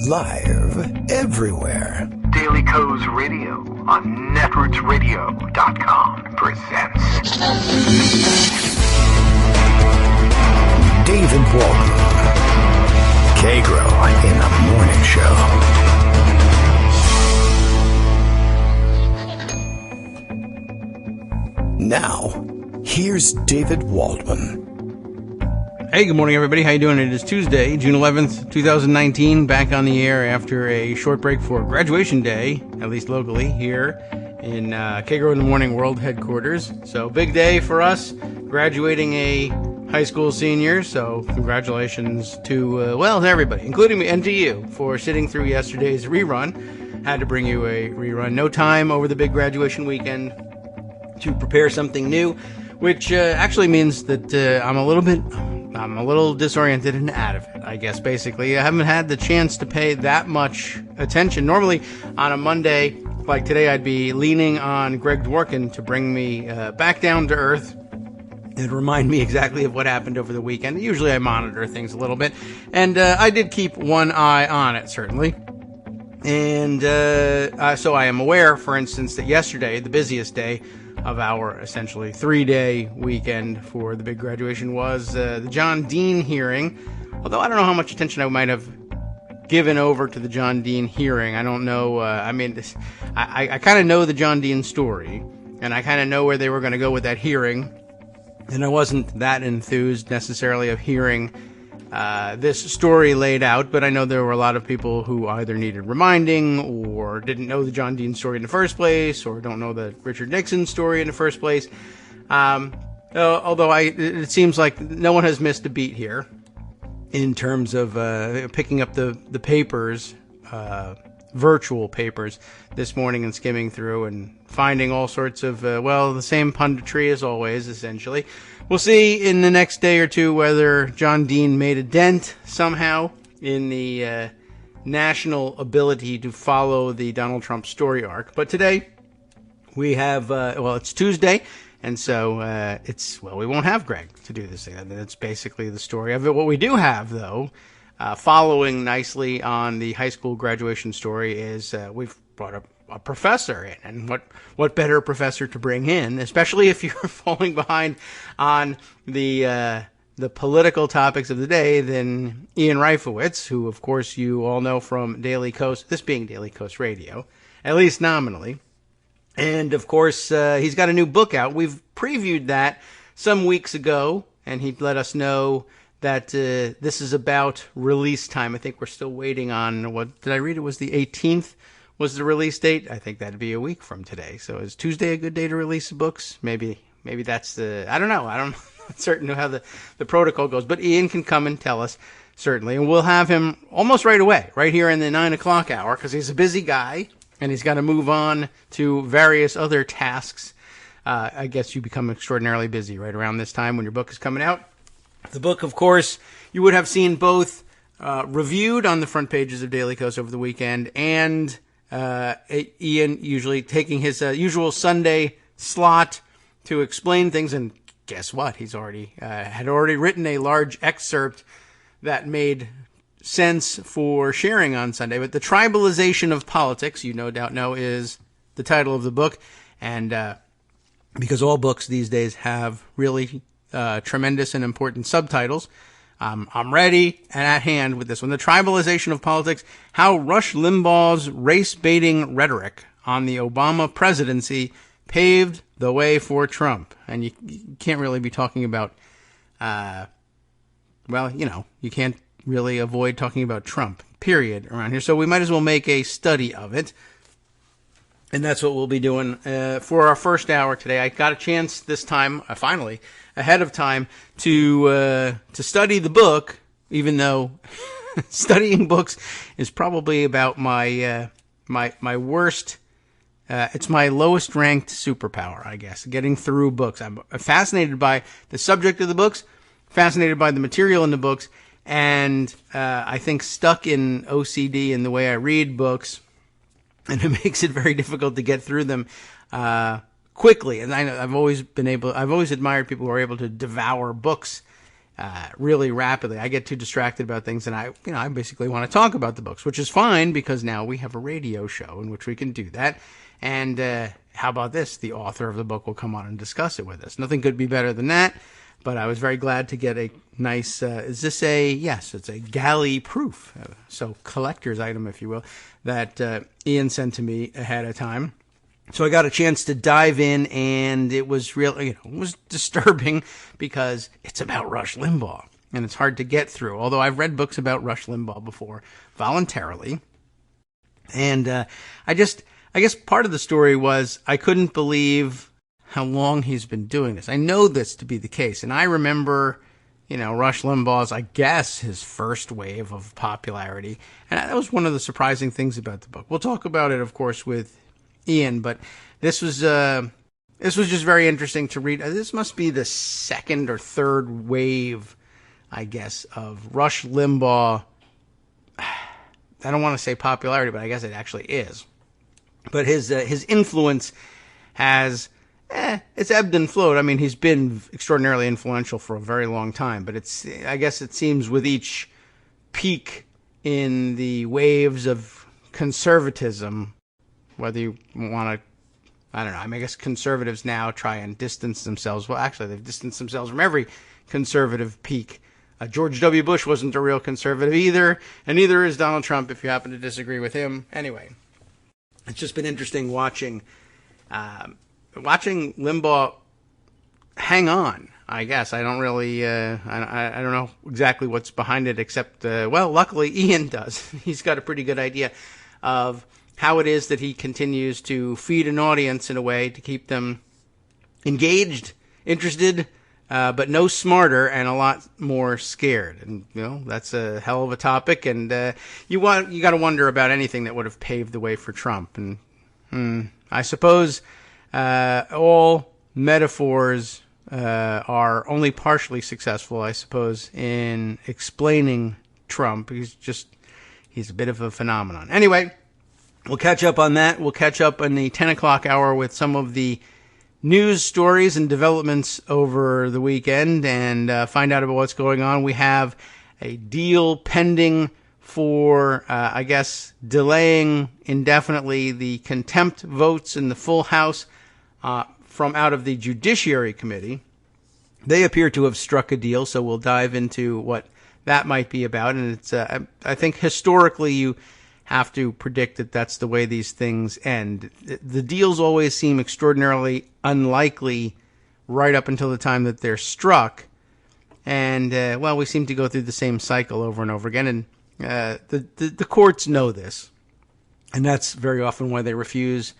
Live everywhere. Daily Co's Radio on netrootsradio.com presents David Waldman. Kagro in the Morning Show. Now, here's David Waldman. Hey, good morning, everybody. How you doing? It is Tuesday, June 11th, 2019, back on the air after a short break for graduation day, at least locally, here in Kagro in the Morning World Headquarters. So, big day for us, graduating a high school senior, so congratulations to, to everybody, including me and to you, for sitting through yesterday's rerun. Had to bring you a rerun. No time over the big graduation weekend to prepare something new, which actually means that I'm a little disoriented and out of it, I guess, basically. I haven't had the chance to pay that much attention. Normally, on a Monday like today, I'd be leaning on Greg Dworkin to bring me back down to earth and remind me exactly of what happened over the weekend. Usually I monitor things a little bit, and I did keep one eye on it, certainly. And so I am aware, for instance, that yesterday, the busiest day of our essentially 3-day weekend for the big graduation, was the John Dean hearing. Although I don't know how much attention I might have given over to the John Dean hearing. I don't know. I kind of know the John Dean story, and I kind of know where they were going to go with that hearing. And I wasn't that enthused necessarily of hearing this story laid out, but I know there were a lot of people who either needed reminding or didn't know the John Dean story in the first place, or don't know the Richard Nixon story in the first place. Although it seems like no one has missed a beat here in terms of picking up the papers, virtual papers this morning, and skimming through and finding all sorts of, the same punditry as always, essentially. We'll see in the next day or two whether John Dean made a dent somehow in the national ability to follow the Donald Trump story arc. But today we have, it's Tuesday, and so we won't have Greg to do this thing. That's basically the story of it. What we do have, though, following nicely on the high school graduation story, is we've brought up a professor in, and what better professor to bring in, especially if you're falling behind on the political topics of the day, than Ian Reifowitz, who of course you all know from Daily Coast, this being Daily Coast Radio, at least nominally. And of course he's got a new book out. We've previewed that some weeks ago, and he let us know that this is about release time. I think we're still waiting on, what did I read? It was the 18th was the release date. I think that'd be a week from today. So is Tuesday a good day to release the books? Maybe that's I don't know. I'm not certain how the protocol goes, but Ian can come and tell us, certainly. And we'll have him almost right away, right here in the 9 o'clock hour, because he's a busy guy and he's got to move on to various other tasks. I guess you become extraordinarily busy right around this time when your book is coming out. The book, of course, you would have seen both reviewed on the front pages of Daily Coast over the weekend, and Ian usually taking his usual Sunday slot to explain things. And guess what? He's had already written a large excerpt that made sense for sharing on Sunday. But The Tribalization of Politics, you no doubt know, is the title of the book. And because all books these days have really tremendous and important subtitles, I'm ready and at hand with this one. The Tribalization of Politics, How Rush Limbaugh's Race-Baiting Rhetoric on the Obama Presidency Paved the Way for Trump. And you can't really be talking about, you can't really avoid talking about Trump, period, around here. So we might as well make a study of it. And that's what we'll be doing for our first hour today. I got a chance this time, finally, ahead of time, to study the book, even though studying books is probably about my worst. It's my lowest ranked superpower, I guess. Getting through books. I'm fascinated by the subject of the books, fascinated by the material in the books, and I think stuck in OCD in the way I read books. And it makes it very difficult to get through them quickly. And I've always admired people who are able to devour books really rapidly. I get too distracted about things, and I basically want to talk about the books, which is fine because now we have a radio show in which we can do that. And how about this? The author of the book will come on and discuss it with us. Nothing could be better than that. But I was very glad to get a nice, is this a, yes, it's a galley proof, so collector's item, if you will, that Ian sent to me ahead of time. So I got a chance to dive in, and it was really, it was disturbing because it's about Rush Limbaugh, and it's hard to get through. Although I've read books about Rush Limbaugh before, voluntarily. And I guess part of the story was I couldn't believe how long he's been doing this. I know this to be the case. And I remember, Rush Limbaugh's, I guess, his first wave of popularity. And that was one of the surprising things about the book. We'll talk about it, of course, with Ian, but this was just very interesting to read. This must be the second or third wave, I guess, of Rush Limbaugh. I don't want to say popularity, but I guess it actually is. But his influence has... it's ebbed and flowed. I mean, he's been extraordinarily influential for a very long time, but I guess it seems with each peak in the waves of conservatism, whether you want to, I don't know, I guess conservatives now try and distance themselves. Well, actually, they've distanced themselves from every conservative peak. George W. Bush wasn't a real conservative either, and neither is Donald Trump, if you happen to disagree with him. Anyway, it's just been interesting watching Limbaugh hang on, I guess. I don't really, I don't know exactly what's behind it, except, luckily Ian does. He's got a pretty good idea of how it is that he continues to feed an audience in a way to keep them engaged, interested, but no smarter and a lot more scared. And, that's a hell of a topic. And you got to wonder about anything that would have paved the way for Trump. And I suppose... all metaphors are only partially successful, I suppose, in explaining Trump. He's a bit of a phenomenon. Anyway, we'll catch up on that. We'll catch up in the 10 o'clock hour with some of the news stories and developments over the weekend and find out about what's going on. We have a deal pending for, I guess, delaying indefinitely the contempt votes in the full House from out of the Judiciary Committee. They appear to have struck a deal, so we'll dive into what that might be about. And it's, I think historically you have to predict that that's the way these things end. The deals always seem extraordinarily unlikely right up until the time that they're struck. And, we seem to go through the same cycle over and over again. And the courts know this. And that's very often why they refuse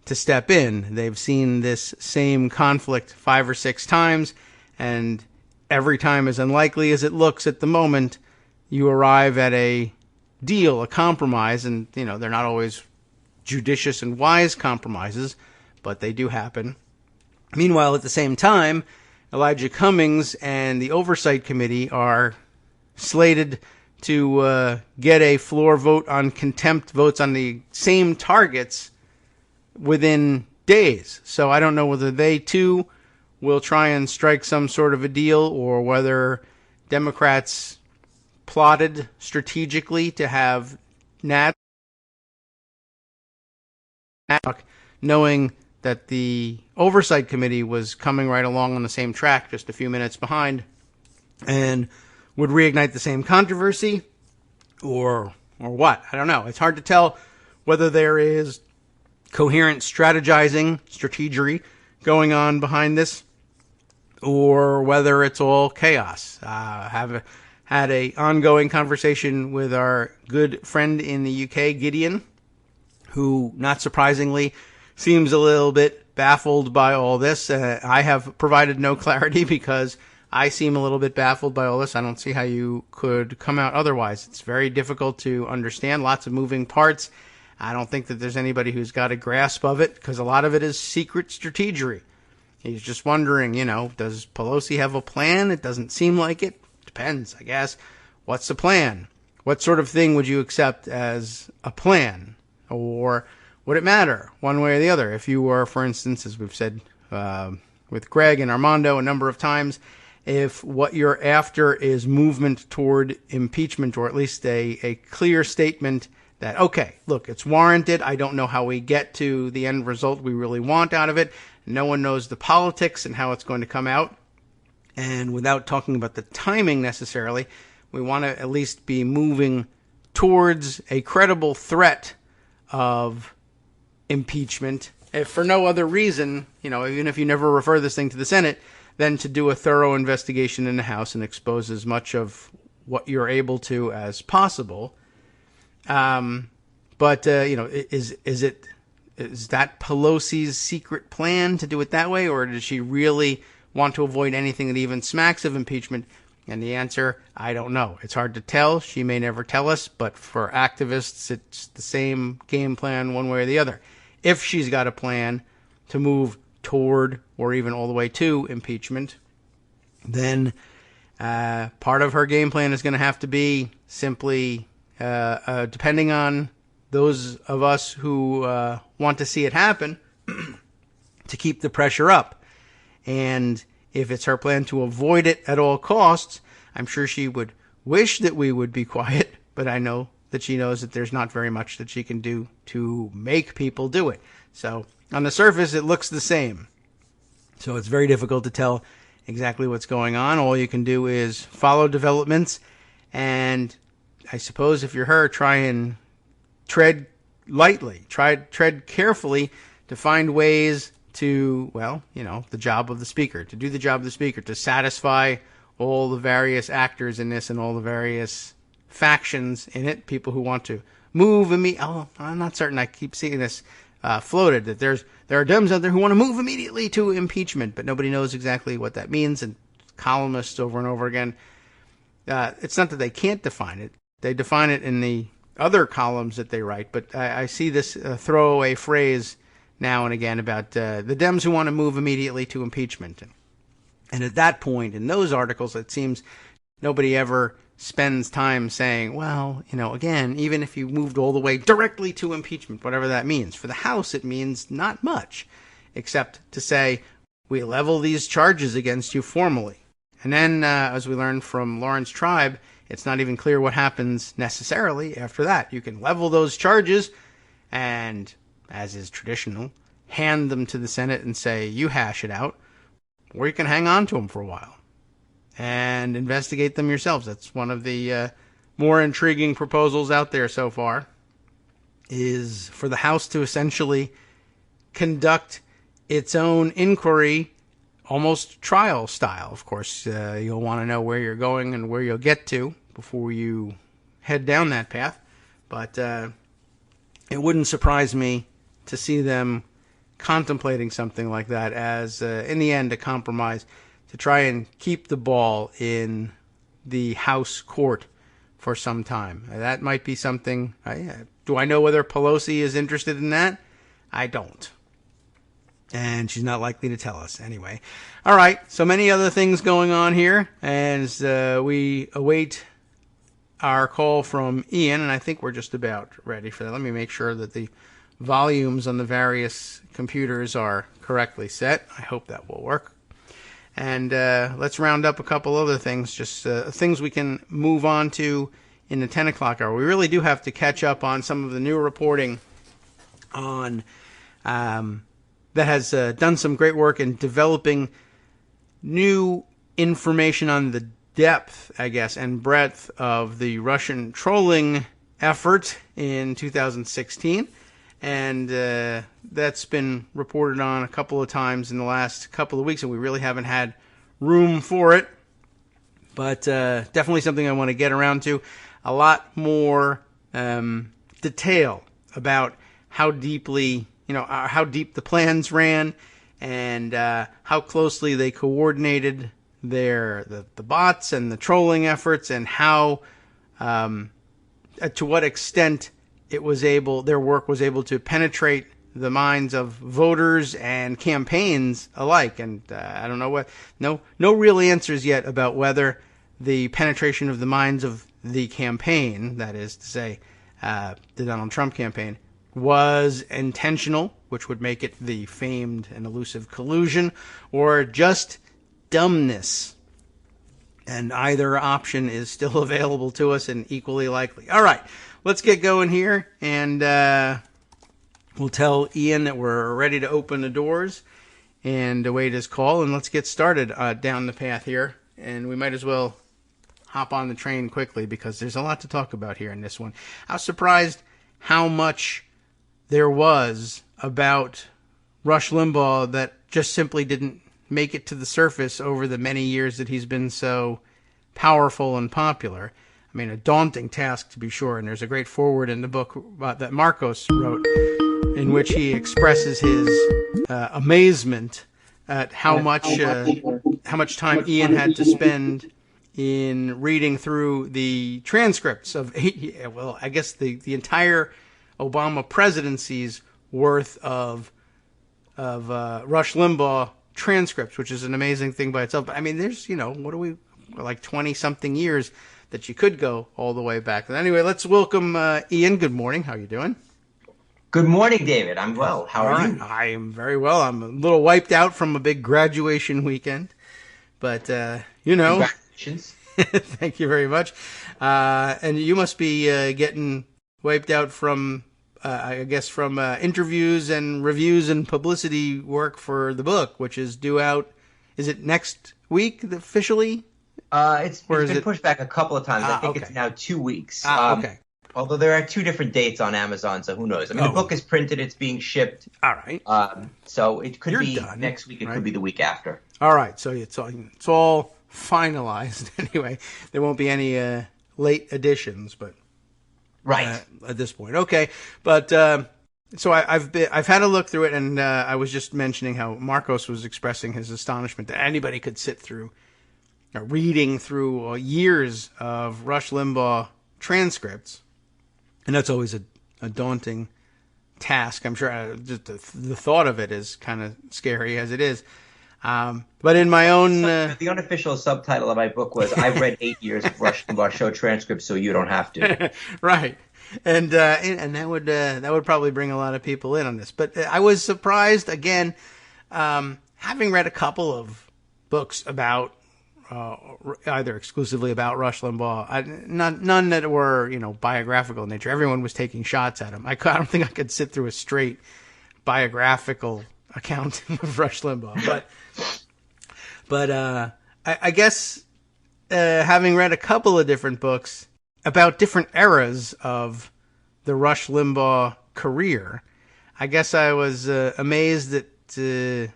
to step in. They've seen this same conflict 5 or 6 times, and every time, as unlikely as it looks at the moment, you arrive at a deal, a compromise, and, they're not always judicious and wise compromises, but they do happen. Meanwhile, at the same time, Elijah Cummings and the Oversight Committee are slated to get a floor vote on contempt votes on the same targets within days. So I don't know whether they too will try and strike some sort of a deal or whether Democrats plotted strategically to have Nadler, knowing that the Oversight Committee was coming right along on the same track, just a few minutes behind, and would reignite the same controversy, or what? I don't know. It's hard to tell whether there is coherent strategery going on behind this, or whether it's all chaos. Have had a ongoing conversation with our good friend in the UK, Gideon, who, not surprisingly, seems a little bit baffled by all this. I have provided no clarity because I seem a little bit baffled by all this. I don't see how you could come out otherwise. It's very difficult to understand, lots of moving parts. I don't think that there's anybody who's got a grasp of it because a lot of it is secret strategery. He's just wondering, does Pelosi have a plan? It doesn't seem like it. Depends, I guess. What's the plan? What sort of thing would you accept as a plan? Or would it matter one way or the other? If you were, for instance, as we've said with Greg and Armando a number of times, if what you're after is movement toward impeachment, or at least a clear statement that, okay, look, it's warranted. I don't know how we get to the end result we really want out of it. No one knows the politics and how it's going to come out. And without talking about the timing necessarily, we want to at least be moving towards a credible threat of impeachment, if for no other reason, even if you never refer this thing to the Senate, than to do a thorough investigation in the House and expose as much of what you're able to as possible. But is that Pelosi's secret plan to do it that way, or does she really want to avoid anything that even smacks of impeachment? And the answer, I don't know. It's hard to tell. She may never tell us, but for activists, it's the same game plan one way or the other. If she's got a plan to move toward or even all the way to impeachment, then part of her game plan is going to have to be simply, depending on those of us who want to see it happen, to keep the pressure up. And if it's her plan to avoid it at all costs, I'm sure she would wish that we would be quiet, but I know that she knows that there's not very much that she can do to make people do it. So on the surface, it looks the same. So it's very difficult to tell exactly what's going on. All you can do is follow developments, and I suppose if you're her, try and tread lightly, tread carefully to find ways to, the job of the speaker, to do the job of the speaker, to satisfy all the various actors in this and all the various factions in it, people who want to move I'm not certain. I keep seeing this floated, that there are Dems out there who want to move immediately to impeachment, but nobody knows exactly what that means, and columnists over and over again, it's not that they can't define it. They define it in the other columns that they write, but I see this throwaway phrase now and again about the Dems who want to move immediately to impeachment. And at that point, in those articles, it seems nobody ever spends time saying, again, even if you moved all the way directly to impeachment, whatever that means. For the House, it means not much, except to say, we level these charges against you formally. And then, as we learned from Lawrence Tribe, it's not even clear what happens necessarily after that. You can level those charges and, as is traditional, hand them to the Senate and say, you hash it out, or you can hang on to them for a while and investigate them yourselves. That's one of the more intriguing proposals out there so far, is for the House to essentially conduct its own inquiry, almost trial style. Of course, you'll want to know where you're going and where you'll get to before you head down that path. But it wouldn't surprise me to see them contemplating something like that as, in the end, a compromise to try and keep the ball in the House court for some time. That might be something. Do I know whether Pelosi is interested in that? I don't. And she's not likely to tell us anyway. All right, so many other things going on here as we await our call from Ian, and I think we're just about ready for that. Let me make sure that the volumes on the various computers are correctly set. I hope that will work. And let's round up a couple other things, just things we can move on to in the 10 o'clock hour. We really do have to catch up on some of the new reporting on that has done some great work in developing new information on the depth, I guess, and breadth of the Russian trolling effort in 2016. And that's been reported on a couple of times in the last couple of weeks, and we really haven't had room for it. But definitely something I want to get around to. A lot more detail about how deeply, how deep the plans ran, and how closely they coordinated the bots and the trolling efforts, and how to what extent their work was able to penetrate the minds of voters and campaigns alike. And I don't know no real answers yet about whether the penetration of the minds of the campaign, that is to say, the Donald Trump campaign, was intentional, which would make it the famed and elusive collusion, or just dumbness. And either option is still available to us and equally likely. All right, let's get going here, and we'll tell Ian that we're ready to open the doors and await his call, and let's get started down the path here. And we might as well hop on the train quickly because there's a lot to talk about here in this one. I was surprised how much there was about Rush Limbaugh that just simply didn't make it to the surface over the many years that he's been so powerful and popular. I mean, a daunting task to be sure, and there's a great foreword in the book that Marcos wrote in which he expresses his amazement at how much time Ian had to spend in reading through the transcripts of, I guess the entire Obama presidency's worth of Rush Limbaugh transcripts, which is an amazing thing by itself. But I mean, there's, like 20-something years that you could go all the way back. But anyway, let's welcome Ian. Good morning. How are you doing? Good morning, David. I'm well. How are you? I am very well. I'm a little wiped out from a big graduation weekend, but Congratulations. Thank you very much. And you must be getting wiped out from I guess from interviews and reviews and publicity work for the book, which is due out. Is it next week officially? It's been pushed back a couple of times. I think okay. It's now 2 weeks. Okay. Although there are 2 different dates on Amazon, so who knows? I mean, the book is printed. It's being shipped. All right. So it could be done, next week. It right? could be the week after. All right. So it's all finalized anyway. There won't be any late editions, but. Right. At this point. Okay. But so I've had a look through it, and I was just mentioning how Marcos was expressing his astonishment that anybody could sit through reading through years of Rush Limbaugh transcripts. And that's always a daunting task. I'm sure just the thought of it is kind of scary as it is. But in my own... the unofficial subtitle of my book was, I've read 8 years of Rush Limbaugh show transcripts, so you don't have to. Right. And that would probably bring a lot of people in on this. But I was surprised, again, having read a couple of books about, either exclusively about Rush Limbaugh, none that were, biographical in nature. Everyone was taking shots at him. I don't think I could sit through a straight biographical account of Rush Limbaugh, but I guess having read a couple of different books about different eras of the Rush Limbaugh career, I guess I was amazed that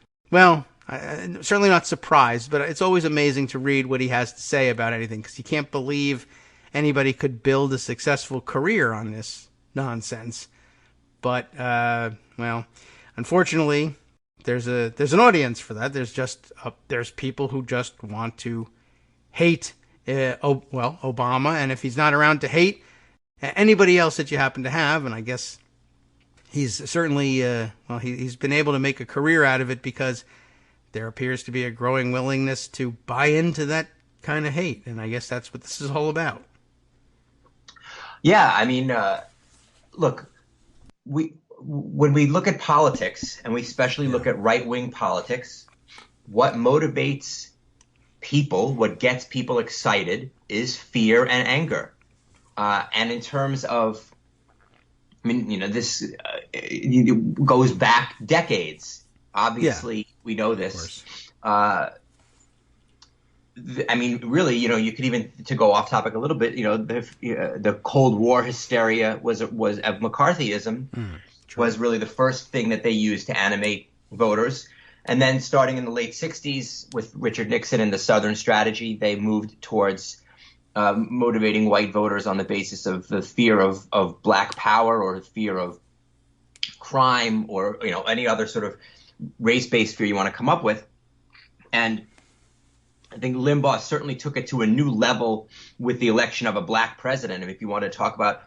I'm certainly not surprised, but it's always amazing to read what he has to say about anything, because you can't believe anybody could build a successful career on this nonsense. But unfortunately, there's an audience for that. There's people who just want to hate Obama, and if he's not around to hate anybody else that you happen to have, and I guess he's certainly he's been able to make a career out of it because there appears to be a growing willingness to buy into that kind of hate, and I guess that's what this is all about. Yeah, I mean, look, when we look at politics, and we especially look at right-wing politics, what motivates people, what gets people excited, is fear and anger. And in terms of, this goes back decades. Obviously, we know this. Really, you could even, to go off topic a little bit, the Cold War hysteria was of McCarthyism. Was really the first thing that they used to animate voters. And then starting in the late 60s with Richard Nixon and the Southern Strategy, they moved towards motivating white voters on the basis of the fear of black power or fear of crime or any other sort of race-based fear you want to come up with. And I think Limbaugh certainly took it to a new level with the election of a black president. And if you want to talk about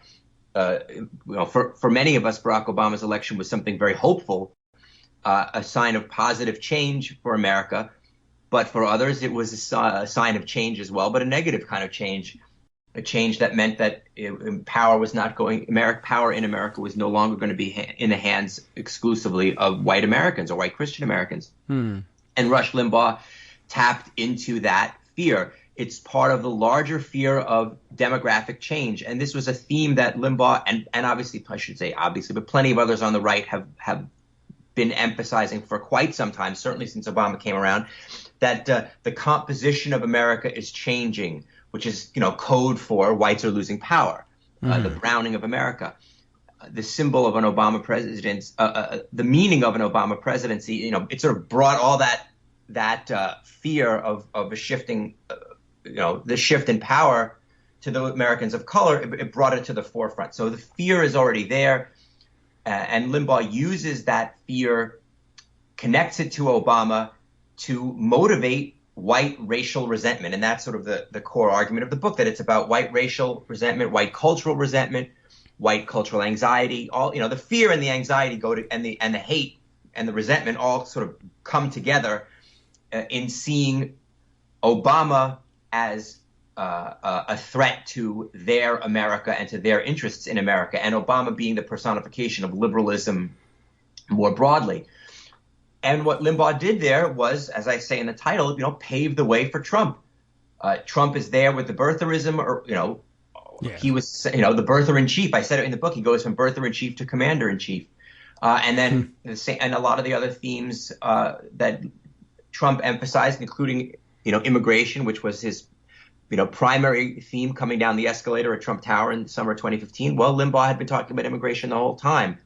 for many of us, Barack Obama's election was something very hopeful, a sign of positive change for America. But for others, it was a sign of change as well, but a negative kind of change, a change that meant that power was not going. Power in America was no longer going to be in the hands exclusively of white Americans or white Christian Americans. And Rush Limbaugh tapped into that fear. It's part of the larger fear of demographic change. And this was a theme that Limbaugh and obviously, I should say obviously, but plenty of others on the right have been emphasizing for quite some time, certainly since Obama came around, that the composition of America is changing, which is, code for whites are losing power, the browning of America. The symbol of an Obama presidency, the meaning of an Obama presidency, it sort of brought all that fear of a shifting, the shift in power to the Americans of color. It brought it to the forefront. So the fear is already there, and Limbaugh uses that fear, connects it to Obama to motivate white racial resentment, and that's sort of the core argument of the book, that it's about white racial resentment, white cultural resentment, white cultural anxiety. All the fear and the anxiety go to, and the hate and the resentment all sort of come together in seeing Obama as a threat to their America and to their interests in America, and Obama being the personification of liberalism more broadly. And what Limbaugh did there was, as I say in the title, pave the way for Trump. Trump is there with the birtherism, or he was, the birther in chief. I said it in the book. He goes from birther in chief to commander in chief, and then and a lot of the other themes that Trump emphasized, including immigration, which was his primary theme coming down the escalator at Trump Tower in the summer of 2015. Well, Limbaugh had been talking about immigration the whole time.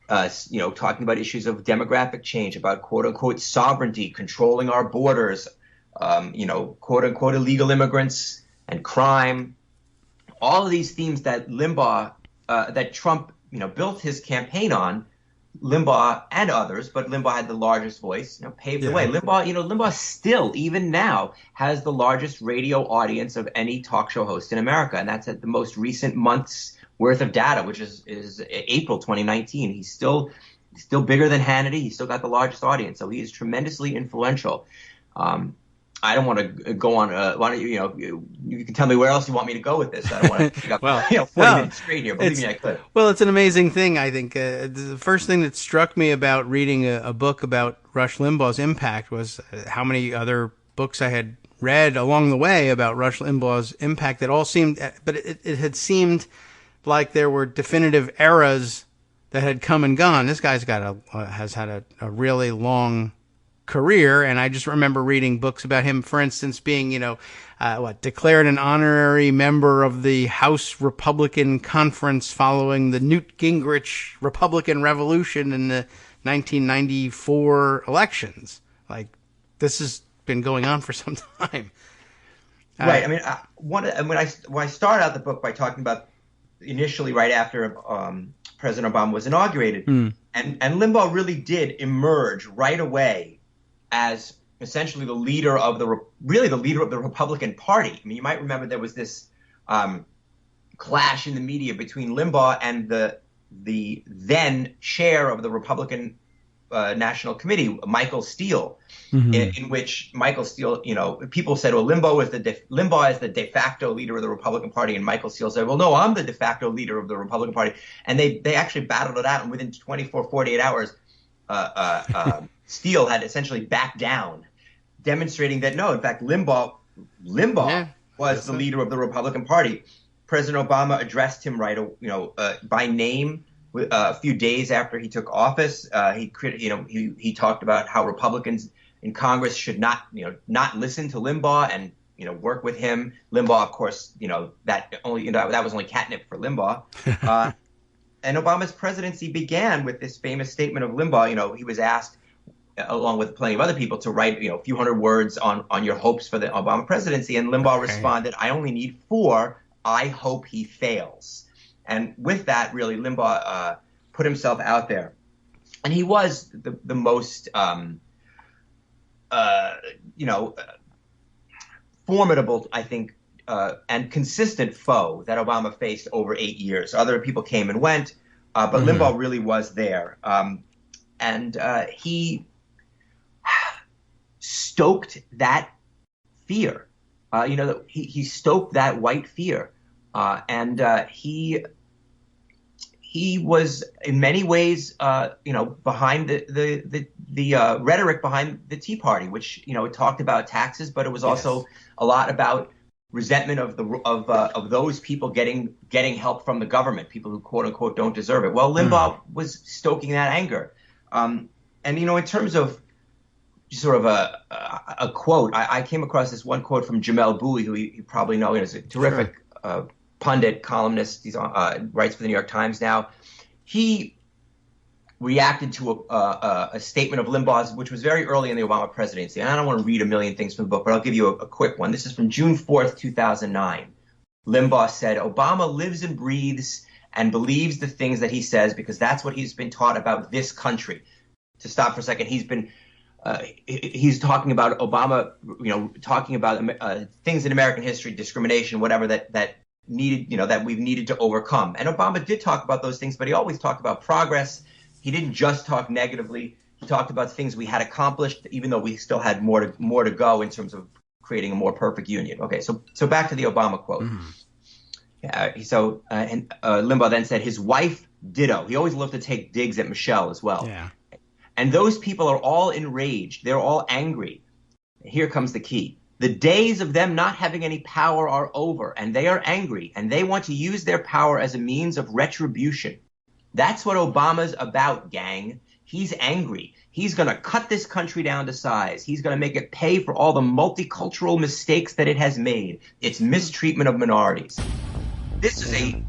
Talking about issues of demographic change, about quote unquote sovereignty, controlling our borders, quote unquote illegal immigrants and crime. All of these themes that Limbaugh, that Trump, built his campaign on, Limbaugh and others, but Limbaugh had the largest voice, paved the way. Limbaugh still, even now, has the largest radio audience of any talk show host in America, and that's at the most recent month's worth of data, which is April 2019. He's still bigger than Hannity. He's still got the largest audience, so he is tremendously influential. I don't want to go on. Why don't you can tell me where else you want me to go with this. I don't want to pick up 40 minutes straight here. Believe me, I could. Well, it's an amazing thing. I think the first thing that struck me about reading a book about Rush Limbaugh's impact was how many other books I had read along the way about Rush Limbaugh's impact. It all seemed, but it had seemed like there were definitive eras that had come and gone. This guy's has had a really long career, and I just remember reading books about him, for instance, being, declared an honorary member of the House Republican Conference following the Newt Gingrich Republican Revolution in the 1994 elections. Like, this has been going on for some time. Right. When I started out the book by talking about initially right after President Obama was inaugurated, and Limbaugh really did emerge right away as essentially the leader of the Republican Party. You might remember there was this clash in the media between Limbaugh and the then chair of the Republican National Committee, Michael Steele, in which Michael Steele, people said, well, Limbaugh is the de facto leader of the Republican Party, and Michael Steele said, well, no, I'm the de facto leader of the Republican Party, and they actually battled it out, and within 48 hours, Steele had essentially backed down, demonstrating that no, in fact, Limbaugh was the leader of the Republican Party. President Obama addressed him by name. A few days after he took office, he talked about how Republicans in Congress should not listen to Limbaugh and work with him. Limbaugh, of course, that was only catnip for Limbaugh. And Obama's presidency began with this famous statement of Limbaugh. He was asked, along with plenty of other people, to write a few hundred words on your hopes for the Obama presidency, and Limbaugh responded, "I only need 4. I hope he fails." And with that, really, Limbaugh put himself out there. And he was the most, formidable, I think, and consistent foe that Obama faced over 8 years. Other people came and went, but Limbaugh really was there. And he stoked that fear. He stoked that white fear. And he was in many ways, behind the rhetoric behind the Tea Party, which, it talked about taxes, but it was also a lot about resentment of those people getting help from the government, people who quote unquote don't deserve it. Well, Limbaugh was stoking that anger, and in terms of sort of a quote, I came across this one quote from Jamel Bowie, who you probably know is a terrific pundit, columnist. He's writes for the New York Times now. He reacted to a statement of Limbaugh's, which was very early in the Obama presidency. And I don't want to read a million things from the book, but I'll give you a quick one. This is from June 4th, 2009. Limbaugh said, "Obama lives and breathes and believes the things that he says because that's what he's been taught about this country." To stop for a second, he's talking about Obama, talking about things in American history, discrimination, whatever that needed, that we've needed to overcome. And Obama did talk about those things, but he always talked about progress. He didn't just talk negatively. He talked about things we had accomplished, even though we still had more to go in terms of creating a more perfect union. Okay, so back to the Obama quote. Limbaugh then said his wife ditto. He always loved to take digs at Michelle as well. Yeah. And those people are all enraged. They're all angry. Here comes the key. The days of them not having any power are over, and they are angry, and they want to use their power as a means of retribution. That's what Obama's about, gang. He's angry. He's going to cut this country down to size. He's going to make it pay for all the multicultural mistakes that it has made, its mistreatment of minorities. This is a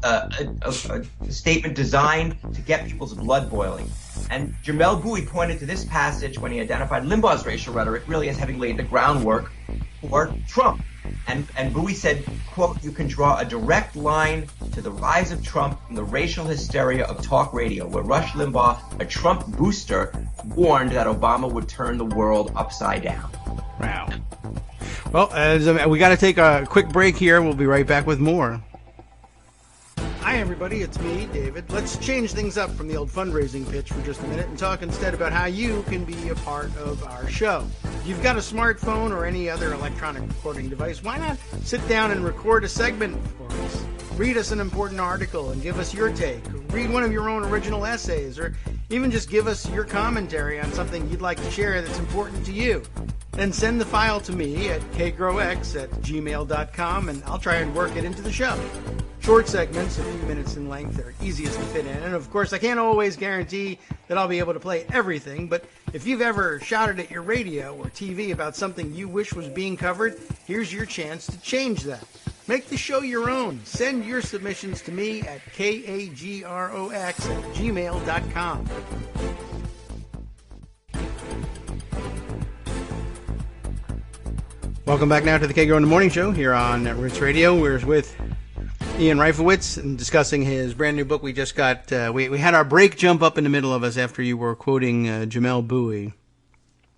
statement designed to get people's blood boiling. And Jamel Bowie pointed to this passage when he identified Limbaugh's racial rhetoric really as having laid the groundwork for Trump. And Bowie said, quote, "You can draw a direct line to the rise of Trump from the racial hysteria of talk radio, where Rush Limbaugh, a Trump booster, warned that Obama would turn the world upside down." Wow. Well, we got to take a quick break here. We'll be right back with more. Hi, everybody. It's me, David. Let's change things up from the old fundraising pitch for just a minute and talk instead about how you can be a part of our show. If you've got a smartphone or any other electronic recording device, why not sit down and record a segment for us? Read us an important article and give us your take. Or read one of your own original essays, or even just give us your commentary on something you'd like to share that's important to you. Then send the file to me at kagrox@gmail.com, and I'll try and work it into the show. Short segments, a few minutes in length, are easiest to fit in. And of course, I can't always guarantee that I'll be able to play everything, but if you've ever shouted at your radio or TV about something you wish was being covered, here's your chance to change that. Make the show your own. Send your submissions to me at kagrox@gmail.com. Welcome back now to the Kagro in the Morning Show here on Roots Radio. We're with Ian Reifowitz and discussing his brand new book. We just got, we had our break jump up in the middle of us after you were quoting Jamel Bowie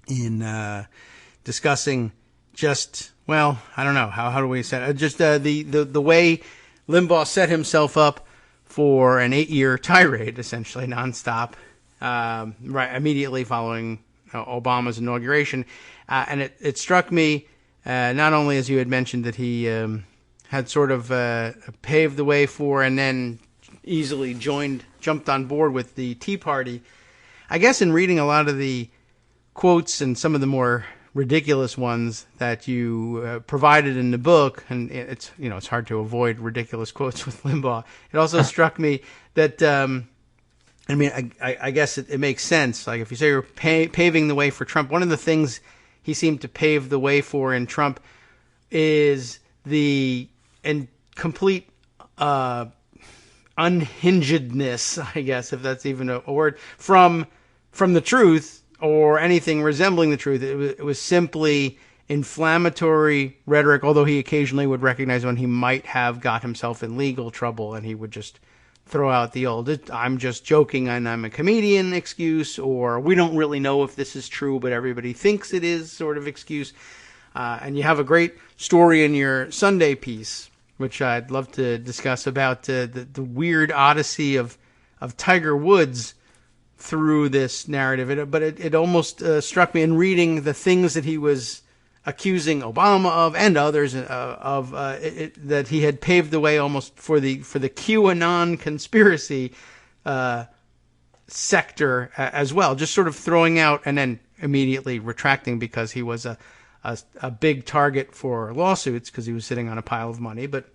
in discussing just, well, I don't know, how do we say it? Just the way Limbaugh set himself up for an 8-year tirade, essentially, nonstop, right immediately following Obama's inauguration. And it struck me, not only, as you had mentioned, that he had sort of paved the way for and then easily jumped on board with the Tea Party. I guess in reading a lot of the quotes and some of the more ridiculous ones that you provided in the book, and it's hard to avoid ridiculous quotes with Limbaugh. It also struck me that, I guess it makes sense. Like if you say you're paving the way for Trump, one of the things he seemed to pave the way for in Trump is the complete unhingedness, I guess, if that's even a word, from the truth or anything resembling the truth. It was simply inflammatory rhetoric, although he occasionally would recognize when he might have got himself in legal trouble, and he would just throw out the old, "I'm just joking and I'm a comedian" excuse, or "we don't really know if this is true, but everybody thinks it is" sort of excuse. And you have a great story in your Sunday piece, which I'd love to discuss, about the weird odyssey of Tiger Woods through this narrative. It almost struck me in reading the things that he was accusing Obama of and others that he had paved the way almost for the QAnon conspiracy sector as well, just sort of throwing out and then immediately retracting because he was a a big target for lawsuits because he was sitting on a pile of money, but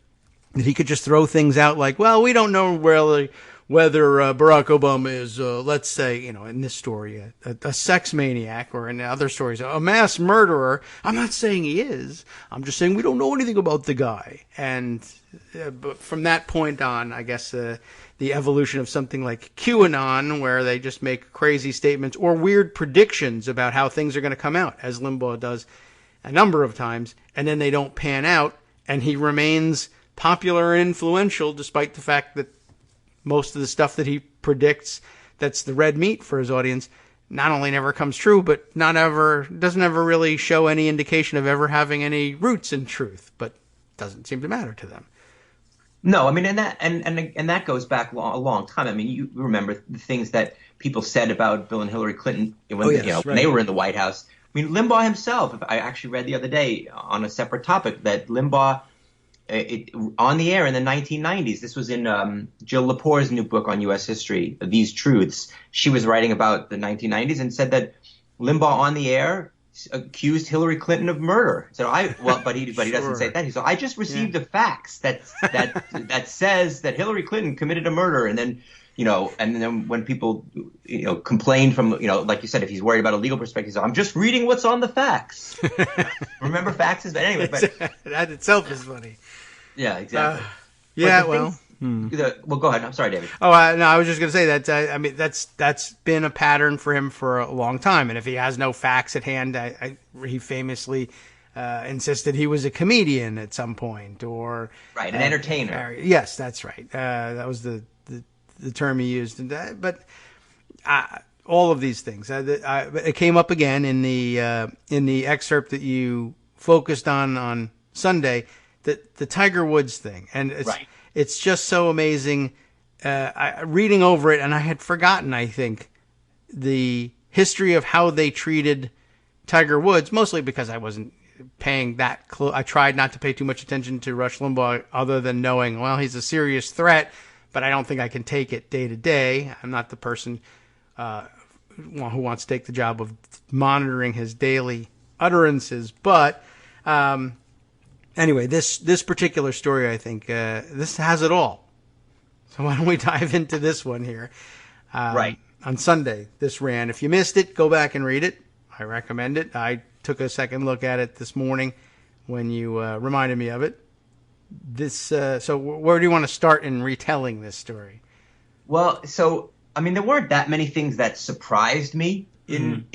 that he could just throw things out like, well, we don't know whether Barack Obama is, let's say, in this story, a sex maniac, or in other stories, a mass murderer. I'm not saying he is. I'm just saying we don't know anything about the guy. And but from that point on, I guess the evolution of something like QAnon, where they just make crazy statements or weird predictions about how things are going to come out, as Limbaugh does a number of times, and then they don't pan out, and he remains popular and influential despite the fact that most of the stuff that he predicts that's the red meat for his audience not only never comes true, but doesn't ever really show any indication of ever having any roots in truth, but doesn't seem to matter to them. No, I mean, and that goes back a long time. I mean, you remember the things that people said about Bill and Hillary Clinton when they were in the White House. I mean, Limbaugh himself, I actually read the other day on a separate topic that Limbaugh, on the air in the 1990s, this was in Jill Lepore's new book on U.S. history, These Truths. She was writing about the 1990s and said that Limbaugh on the air accused Hillary Clinton of murder. So but he doesn't say that. He said, I just received a fax that says that Hillary Clinton committed a murder, and then and then when people, complain from, like you said, if he's worried about a legal perspective, so I'm just reading what's on the fax. Remember faxes? But anyway, that itself is funny. Yeah, exactly. Well, go ahead. I'm sorry, David. No, I was just going to say that. I mean, that's been a pattern for him for a long time. And if he has no facts at hand, he famously insisted he was a comedian at some point, or an entertainer. Yes, that's right. That was the term he used. But all of these things, it came up again in the excerpt that you focused on Sunday, the Tiger Woods thing, and it's just so amazing. Reading over it, and I had forgotten, I think, the history of how they treated Tiger Woods, mostly because I wasn't paying that close. I tried not to pay too much attention to Rush Limbaugh, other than knowing, well, he's a serious threat, but I don't think I can take it day to day. I'm not the person who wants to take the job of monitoring his daily utterances. But anyway, this particular story, I think, this has it all. So why don't we dive into this one here? On Sunday, this ran. If you missed it, go back and read it. I recommend it. I took a second look at it this morning when you reminded me of it. So where do you want to start in retelling this story? Well, so I mean, there weren't that many things that surprised me in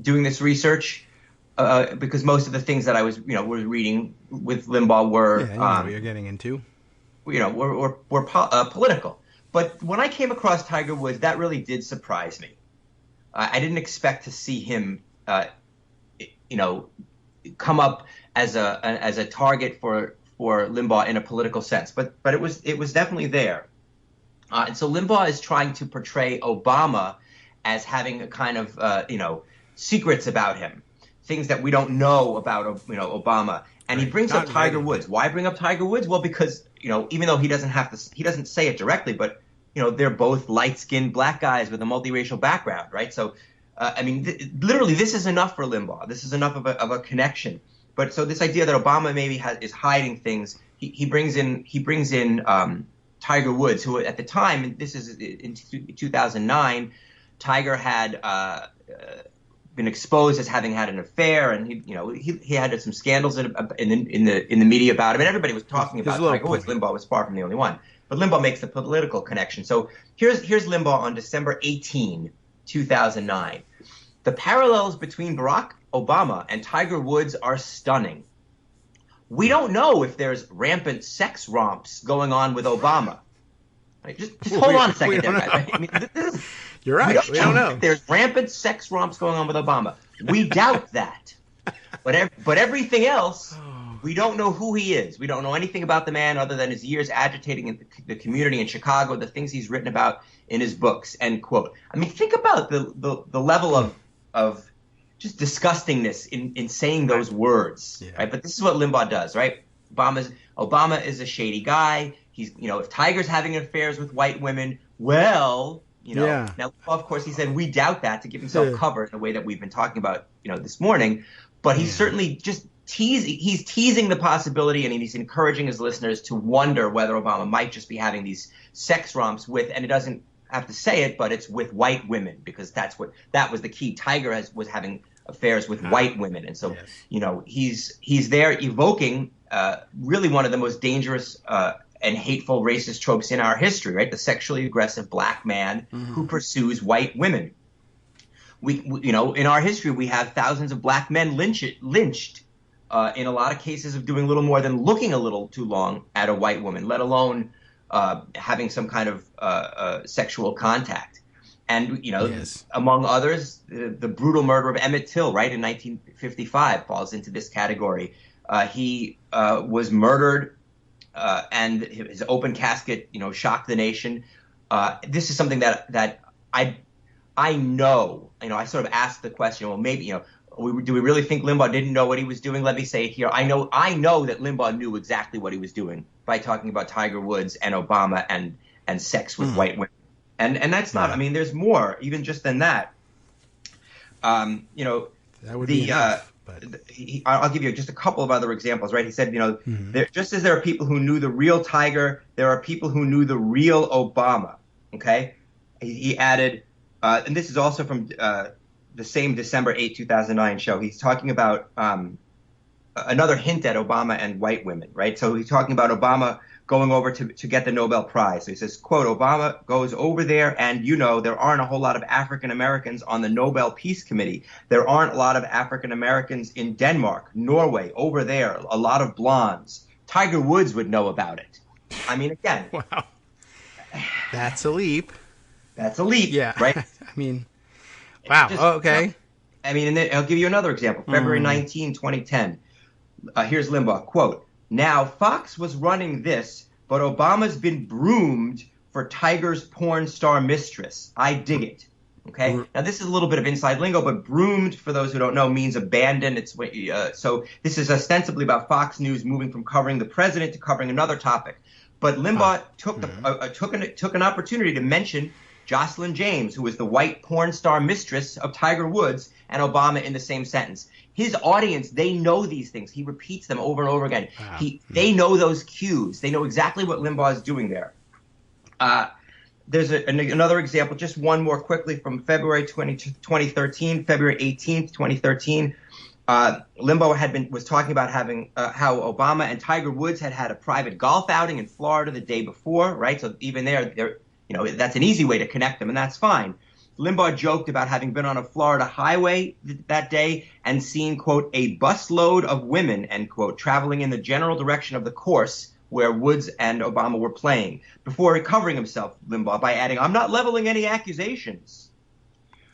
doing this research, because most of the things that I was reading with Limbaugh were what you're getting into, were political. But when I came across Tiger Woods, that really did surprise me. I didn't expect to see him, come up as a target for Limbaugh in a political sense. But it was definitely there. And so Limbaugh is trying to portray Obama as having a kind of secrets about him, things that we don't know about Obama. And he brings up Tiger Woods. Why bring up Tiger Woods? Well, because even though he doesn't say it directly, but they're both light-skinned black guys with a multiracial background, right? So, literally, this is enough for Limbaugh. This is enough of a connection. But so this idea that Obama maybe is hiding things, he brings in Tiger Woods, who at the time, this is in 2009, Tiger had been exposed as having had an affair, and he had some scandals in the media about him, and everybody was talking about Tiger Woods. Limbaugh was far from the only one. But Limbaugh makes the political connection. So here's Limbaugh on December 18, 2009. The parallels between Barack Obama and Tiger Woods are stunning. We don't know if there's rampant sex romps going on with Obama. Right? Just hold on a second there, guys. You're right. We don't know. If there's rampant sex romps going on with Obama. We doubt that. But everything else, we don't know who he is. We don't know anything about the man other than his years agitating in the community in Chicago, the things he's written about in his books, end quote. I mean, think about the level of just disgustingness in saying those words, right? But this is what Limbaugh does, right? Obama is a shady guy. He's, if Tiger's having affairs with white women, well, You know. Yeah. Now, of course, he said we doubt that to give himself cover in the way that we've been talking about, this morning. But he's certainly just he's teasing the possibility, and he's encouraging his listeners to wonder whether Obama might just be having these sex romps with, and it doesn't have to say it, but it's with white women, because that was the key. Tiger was having affairs with white women, and so he's there evoking really one of the most dangerous and hateful racist tropes in our history, right? The sexually aggressive black man who pursues white women. We in our history, we have thousands of black men lynched in a lot of cases of doing little more than looking a little too long at a white woman, let alone having some kind of sexual contact. And, among others, the brutal murder of Emmett Till, right, in 1955 falls into this category. He was murdered, and his open casket, shocked the nation. This is something that I know. I sort of asked the question, well, maybe, do we really think Limbaugh didn't know what he was doing? Let me say it here. I know that Limbaugh knew exactly what he was doing by talking about Tiger Woods and Obama and sex with white women. And that's not, there's more even just than that. That would be enough, but I'll give you just a couple of other examples, right? He said, just as there are people who knew the real Tiger, there are people who knew the real Obama. Okay. He added, and this is also from the same December 8, 2009 show. He's talking about another hint at Obama and white women, right? So he's talking about Obama going over to get the Nobel Prize. So he says, quote, Obama goes over there and, there aren't a whole lot of African Americans on the Nobel Peace Committee. There aren't a lot of African Americans in Denmark, Norway, over there, a lot of blondes. Tiger Woods would know about it. Again. Wow. That's a leap. That's a leap, yeah. Right? Wow. Okay. And then I'll give you another example. February 19, 2010. Here's Limbaugh, quote, now Fox was running this, but Obama's been broomed for Tiger's porn star mistress. I dig it. Okay. Now this is a little bit of inside lingo, but broomed, for those who don't know, means abandoned. It's so this is ostensibly about Fox News moving from covering the president to covering another topic. But Limbaugh took an opportunity to mention Jocelyn James, who was the white porn star mistress of Tiger Woods, and Obama in the same sentence. His audience, they know these things. He repeats them over and over again. Wow. They know those cues. They know exactly what Limbaugh is doing there. There's another example, just one more quickly, from February 2013, February 18th, 2013. Limbaugh was talking about having how Obama and Tiger Woods had a private golf outing in Florida the day before, right? So even there, that's an easy way to connect them, and that's fine. Limbaugh joked about having been on a Florida highway that day and seen, quote, a busload of women, end quote, traveling in the general direction of the course where Woods and Obama were playing, before recovering himself, Limbaugh, by adding, I'm not leveling any accusations.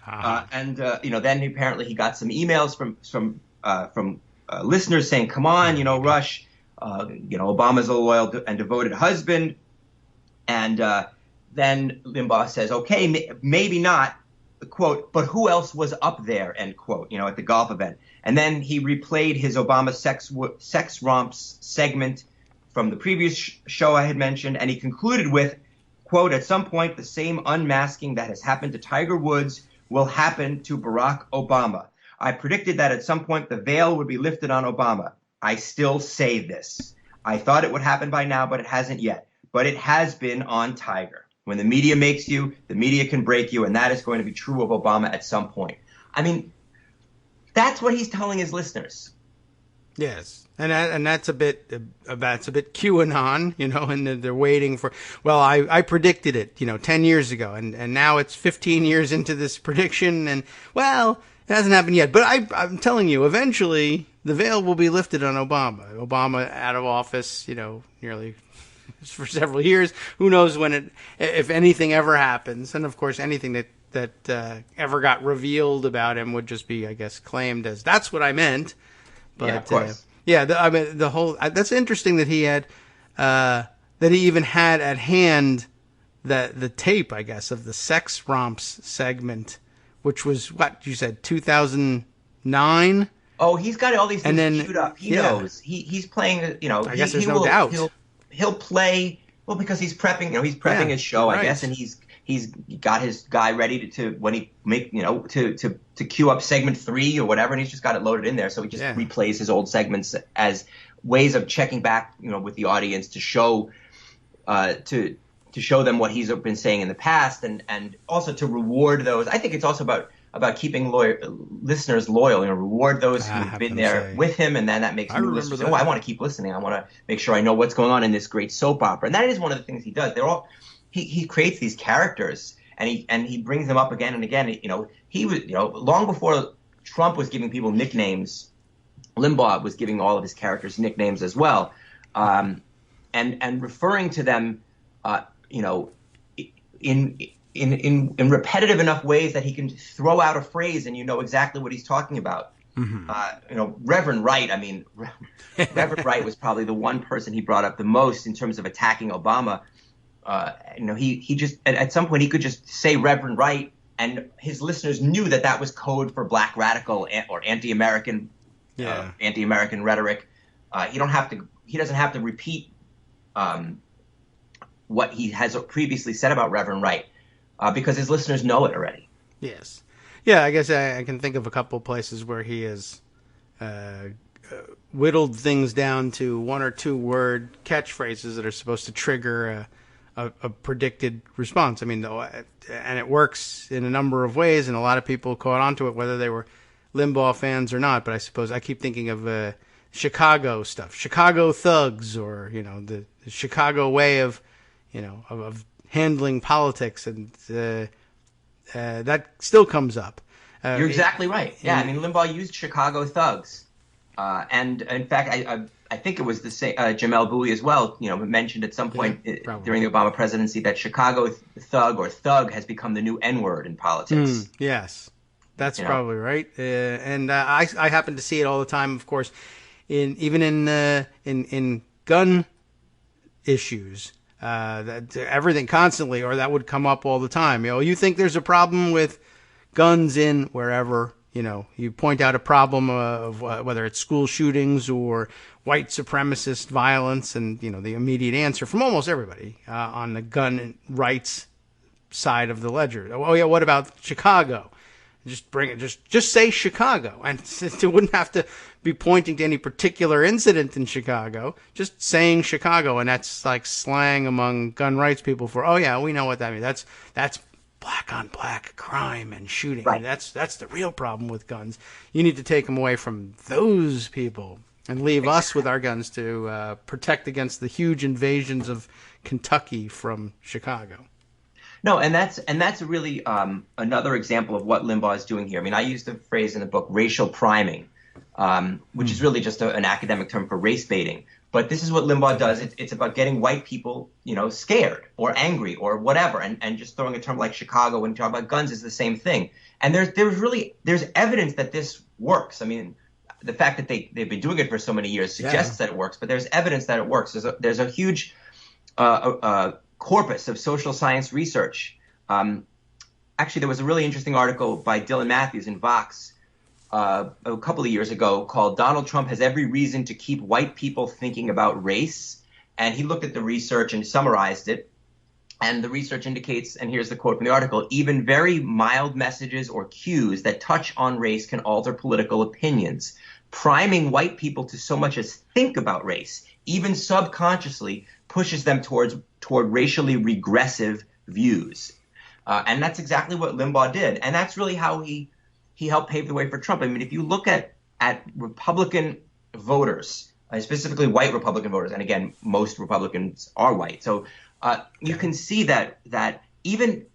Then apparently he got some emails from listeners saying, come on, Rush, Obama's a loyal and devoted husband. And then Limbaugh says, okay, maybe not, quote, but who else was up there, end quote, at the golf event. And then he replayed his Obama sex romps segment from the previous show I had mentioned, and he concluded with, quote, at some point, the same unmasking that has happened to Tiger Woods will happen to Barack Obama. I predicted that at some point the veil would be lifted on Obama. I still say this. I thought it would happen by now, but it hasn't yet. But it has been on Tiger. When the media makes you, the media can break you, and that is going to be true of Obama at some point. That's what he's telling his listeners. Yes, and that's a bit QAnon, and they're waiting for. Well, I predicted it, 10 years ago, and now it's 15 years into this prediction, and well, it hasn't happened yet. But I'm telling you, eventually the veil will be lifted on Obama. Obama out of office, nearly for several years. Who knows when if anything ever happens? And of course, anything that ever got revealed about him would just be, I guess, claimed as that's what I meant. But yeah, of course. The whole that's interesting that he had that he even had at hand the tape, I guess, of the sex romps segment, which was what you said, 2009. Oh, he's got all these things queued up. He knows he's playing. I guess there's no doubt. He'll play, well, because he's prepping, he's prepping his show, I guess, and he's he's got his guy ready to when he make to queue up segment 3 or whatever, and he's just got it loaded in there. So he just replays his old segments as ways of checking back, with the audience to show to show them what he's been saying in the past, and also to reward those. I think it's also about keeping listeners loyal. Reward those who've been there with him, and then that makes new listeners say, I want to keep listening. I want to make sure I know what's going on in this great soap opera. And that is one of the things he does. He creates these characters, and he brings them up again and again. He was long before Trump was giving people nicknames, Limbaugh was giving all of his characters nicknames as well, and referring to them, in repetitive enough ways that he can throw out a phrase and you know exactly what he's talking about. Reverend Wright. I mean, Reverend Wright was probably the one person he brought up the most in terms of attacking Obama. He just at some point he could just say Reverend Wright, and his listeners knew that was code for black radical or anti-American rhetoric. He doesn't have to repeat what he has previously said about Reverend Wright because his listeners know it already. Yes. Yeah, I guess I can think of a couple places where he has whittled things down to 1 or 2 word catchphrases that are supposed to trigger a predicted response. I mean, and it works in a number of ways, and a lot of people caught on to it, whether they were Limbaugh fans or not. But I suppose I keep thinking of Chicago stuff, Chicago thugs, or the Chicago way of handling politics, and that still comes up. You're exactly right. Yeah, I mean, Limbaugh used Chicago thugs, and in fact, I think it was the same Jamel Bowie as well. Mentioned at some point during the Obama presidency that Chicago thug or thug has become the new N-word in politics. Yes, that's probably right. And I happen to see it all the time, of course, even in gun issues. That everything constantly, or that would come up all the time. You think there's a problem with guns in wherever, you point out a problem of whether it's school shootings or white supremacist violence, and the immediate answer from almost everybody on the gun rights side of the ledger. Oh yeah, what about Chicago? Just bring it. Just say Chicago, and it wouldn't have to be pointing to any particular incident in Chicago. Just saying Chicago, and that's like slang among gun rights people for. Oh yeah, we know what that means. That's black on black crime and shooting. Right. That's the real problem with guns. You need to take them away from those people and leave us with our guns to protect against the huge invasions of Kentucky from Chicago. No, and that's really another example of what Limbaugh is doing here. I mean, I used the phrase in the book racial priming, which is really just an academic term for race baiting. But this is what Limbaugh does. It's about getting white people, scared or angry or whatever, and just throwing a term like Chicago when you talk about guns is the same thing. And there's evidence that this works. I mean, the fact that they've been doing it for so many years suggests that it works, but there's evidence that it works. There's a huge corpus of social science research. Actually, there was a really interesting article by Dylan Matthews in Vox a couple of years ago called "Donald Trump Has Every Reason to Keep White People Thinking About Race." And he looked at the research and summarized it. And the research indicates, and here's the quote from the article, even very mild messages or cues that touch on race can alter political opinions. Priming white people to so much as think about race, even subconsciously, pushes them toward racially regressive views. And that's exactly what Limbaugh did. And that's really how he helped pave the way for Trump. I mean, if you look at Republican voters, specifically white Republican voters, and again, most Republicans are white. So you can see that even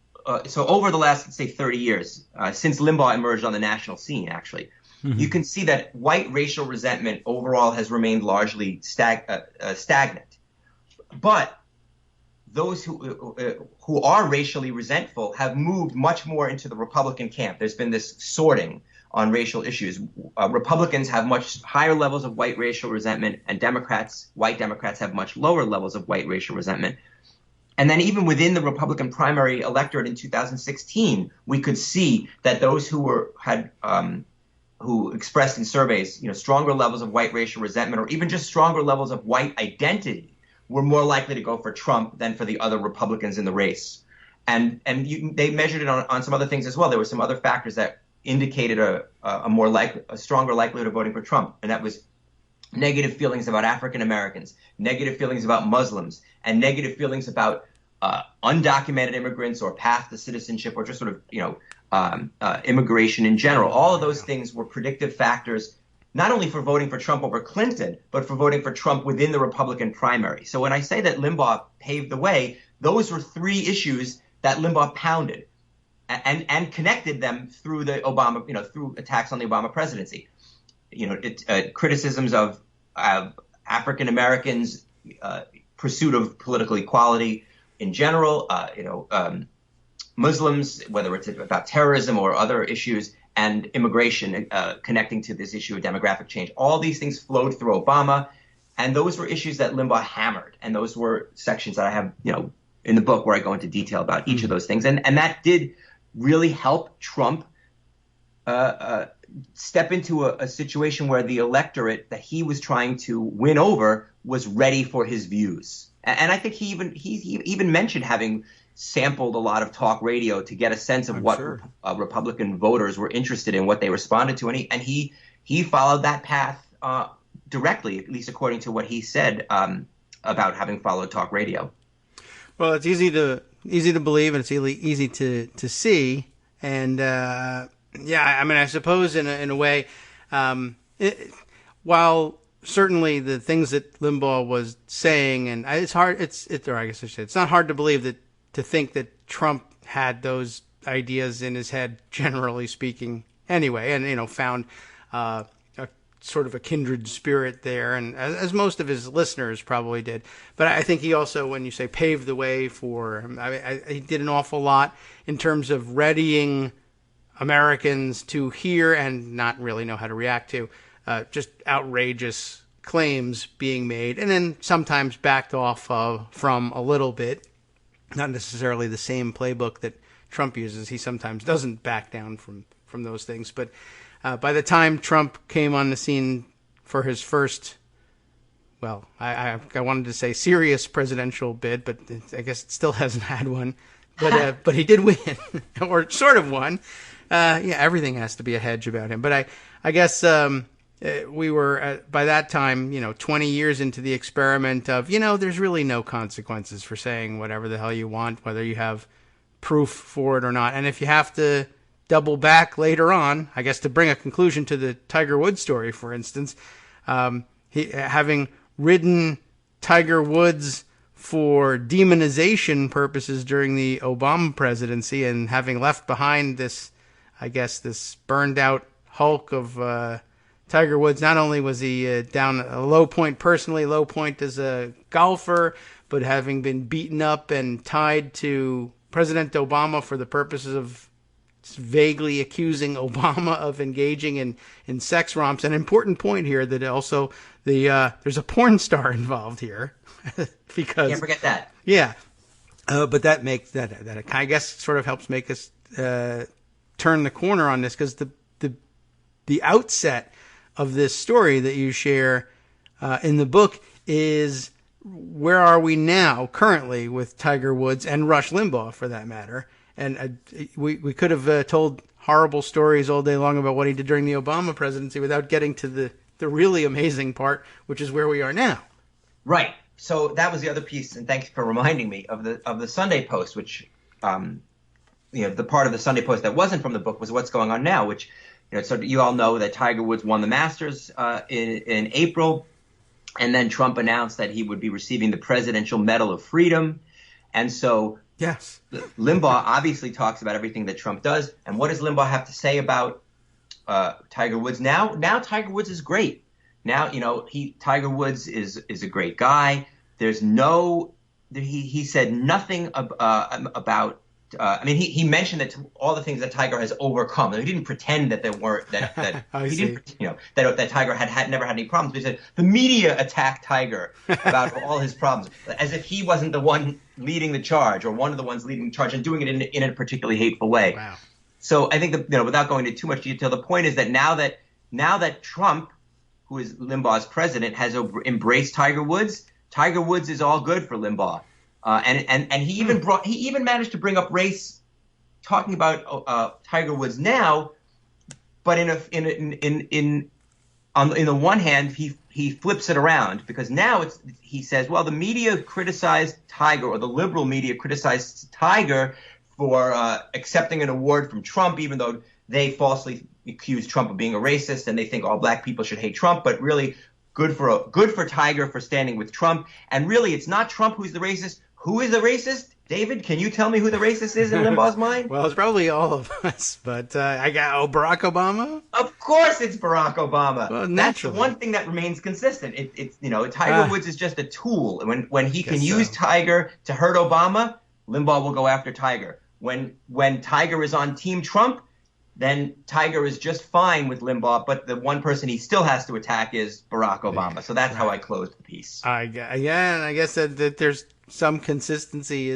so over the last, let's say, 30 years, since Limbaugh emerged on the national scene, actually, you can see that white racial resentment overall has remained largely stagnant. But those who are racially resentful have moved much more into the Republican camp. There's been this sorting on racial issues. Republicans have much higher levels of white racial resentment, and white Democrats have much lower levels of white racial resentment. And then even within the Republican primary electorate in 2016, we could see that those who expressed in surveys, stronger levels of white racial resentment, or even just stronger levels of white identity, were more likely to go for Trump than for the other Republicans in the race. They measured it on some other things as well. There were some other factors that indicated a stronger likelihood of voting for Trump, and that was negative feelings about African Americans, negative feelings about Muslims, and negative feelings about undocumented immigrants or path to citizenship, or just sort of immigration in general. All of those things were predictive factors, not only for voting for Trump over Clinton, but for voting for Trump within the Republican primary. So when I say that Limbaugh paved the way, those were three issues that Limbaugh pounded and connected them through the Obama, through attacks on the Obama presidency. Criticisms of African Americans, pursuit of political equality in general, Muslims, whether it's about terrorism or other issues, and immigration, connecting to this issue of demographic change. All these things flowed through Obama, and those were issues that Limbaugh hammered. And those were sections that I have, in the book where I go into detail about each of those things. And that did really help Trump step into a situation where the electorate that he was trying to win over was ready for his views. And I think he even mentioned having sampled a lot of talk radio to get a sense of what Republican voters were interested in, what they responded to. And he followed that path directly, at least according to what he said about having followed talk radio. Well, it's easy to believe, and it's easy to see. And I suppose in a way, while certainly the things that Limbaugh was saying, and it's hard, or I guess I should say, it's not hard to believe to think that Trump had those ideas in his head, generally speaking, anyway, and found a sort of a kindred spirit there, and as most of his listeners probably did. But I think he also, when you say paved the way for, he did an awful lot in terms of readying Americans to hear and not really know how to react to just outrageous claims being made, and then sometimes backed off from a little bit. Not necessarily the same playbook that Trump uses. He sometimes doesn't back down from those things. But by the time Trump came on the scene for his first, well, I wanted to say serious presidential bid, but I guess it still hasn't had one. But he did win, or sort of won. Everything has to be a hedge about him. But I guess we were by that time, 20 years into the experiment of, there's really no consequences for saying whatever the hell you want, whether you have proof for it or not. And if you have to double back later on, I guess to bring a conclusion to the Tiger Woods story, for instance, having ridden Tiger Woods for demonization purposes during the Obama presidency, and having left behind this burned out hulk of Tiger Woods. Not only was he down a low point personally, low point as a golfer, but having been beaten up and tied to President Obama for the purposes of vaguely accusing Obama of engaging in sex romps. An important point here that also there's a porn star involved here. Because can't forget that. Yeah. But that makes that I guess sort of helps make us turn the corner on this, because the outset of this story that you share in the book is, where are we now currently with Tiger Woods and Rush Limbaugh, for that matter? And we could have told horrible stories all day long about what he did during the Obama presidency without getting to the really amazing part, which is where we are now. Right. So that was the other piece, and thanks for reminding me of the Sunday Post, which the part of the Sunday Post that wasn't from the book was what's going on now, which, so you all know that Tiger Woods won the Masters in April, and then Trump announced that he would be receiving the Presidential Medal of Freedom. And so yes, Limbaugh obviously talks about everything that Trump does. And what does Limbaugh have to say about Tiger Woods now? Now Tiger Woods is great. Now, Tiger Woods is a great guy. There's he said nothing about, he mentioned that all the things that Tiger has overcome. He didn't pretend that there weren't, that Tiger had never had any problems. He said the media attacked Tiger about all his problems, as if he wasn't the one leading the charge, or one of the ones leading the charge, and doing it in a particularly hateful way. Wow. So I think that, without going into too much detail, the point is that now that Trump, who is Limbaugh's president, has embraced Tiger Woods is all good for Limbaugh. And he even managed to bring up race, talking about Tiger Woods now, but on the one hand he flips it around, because now he says, well, the media criticized Tiger, or the liberal media criticized Tiger for accepting an award from Trump, even though they falsely accuse Trump of being a racist, and they think all black people should hate Trump, but really good for Tiger for standing with Trump. And really, it's not Trump who's the racist. Who is the racist? David, can you tell me who the racist is in Limbaugh's mind? Well, it's probably all of us, but I got Barack Obama. Of course, it's Barack Obama. Well, that's the one thing that remains consistent. It's Tiger Woods is just a tool. When he can use Tiger to hurt Obama, Limbaugh will go after Tiger. When Tiger is on Team Trump, then Tiger is just fine with Limbaugh, but the one person he still has to attack is Barack Obama. So that's how I closed the piece. And I guess that there's some consistency.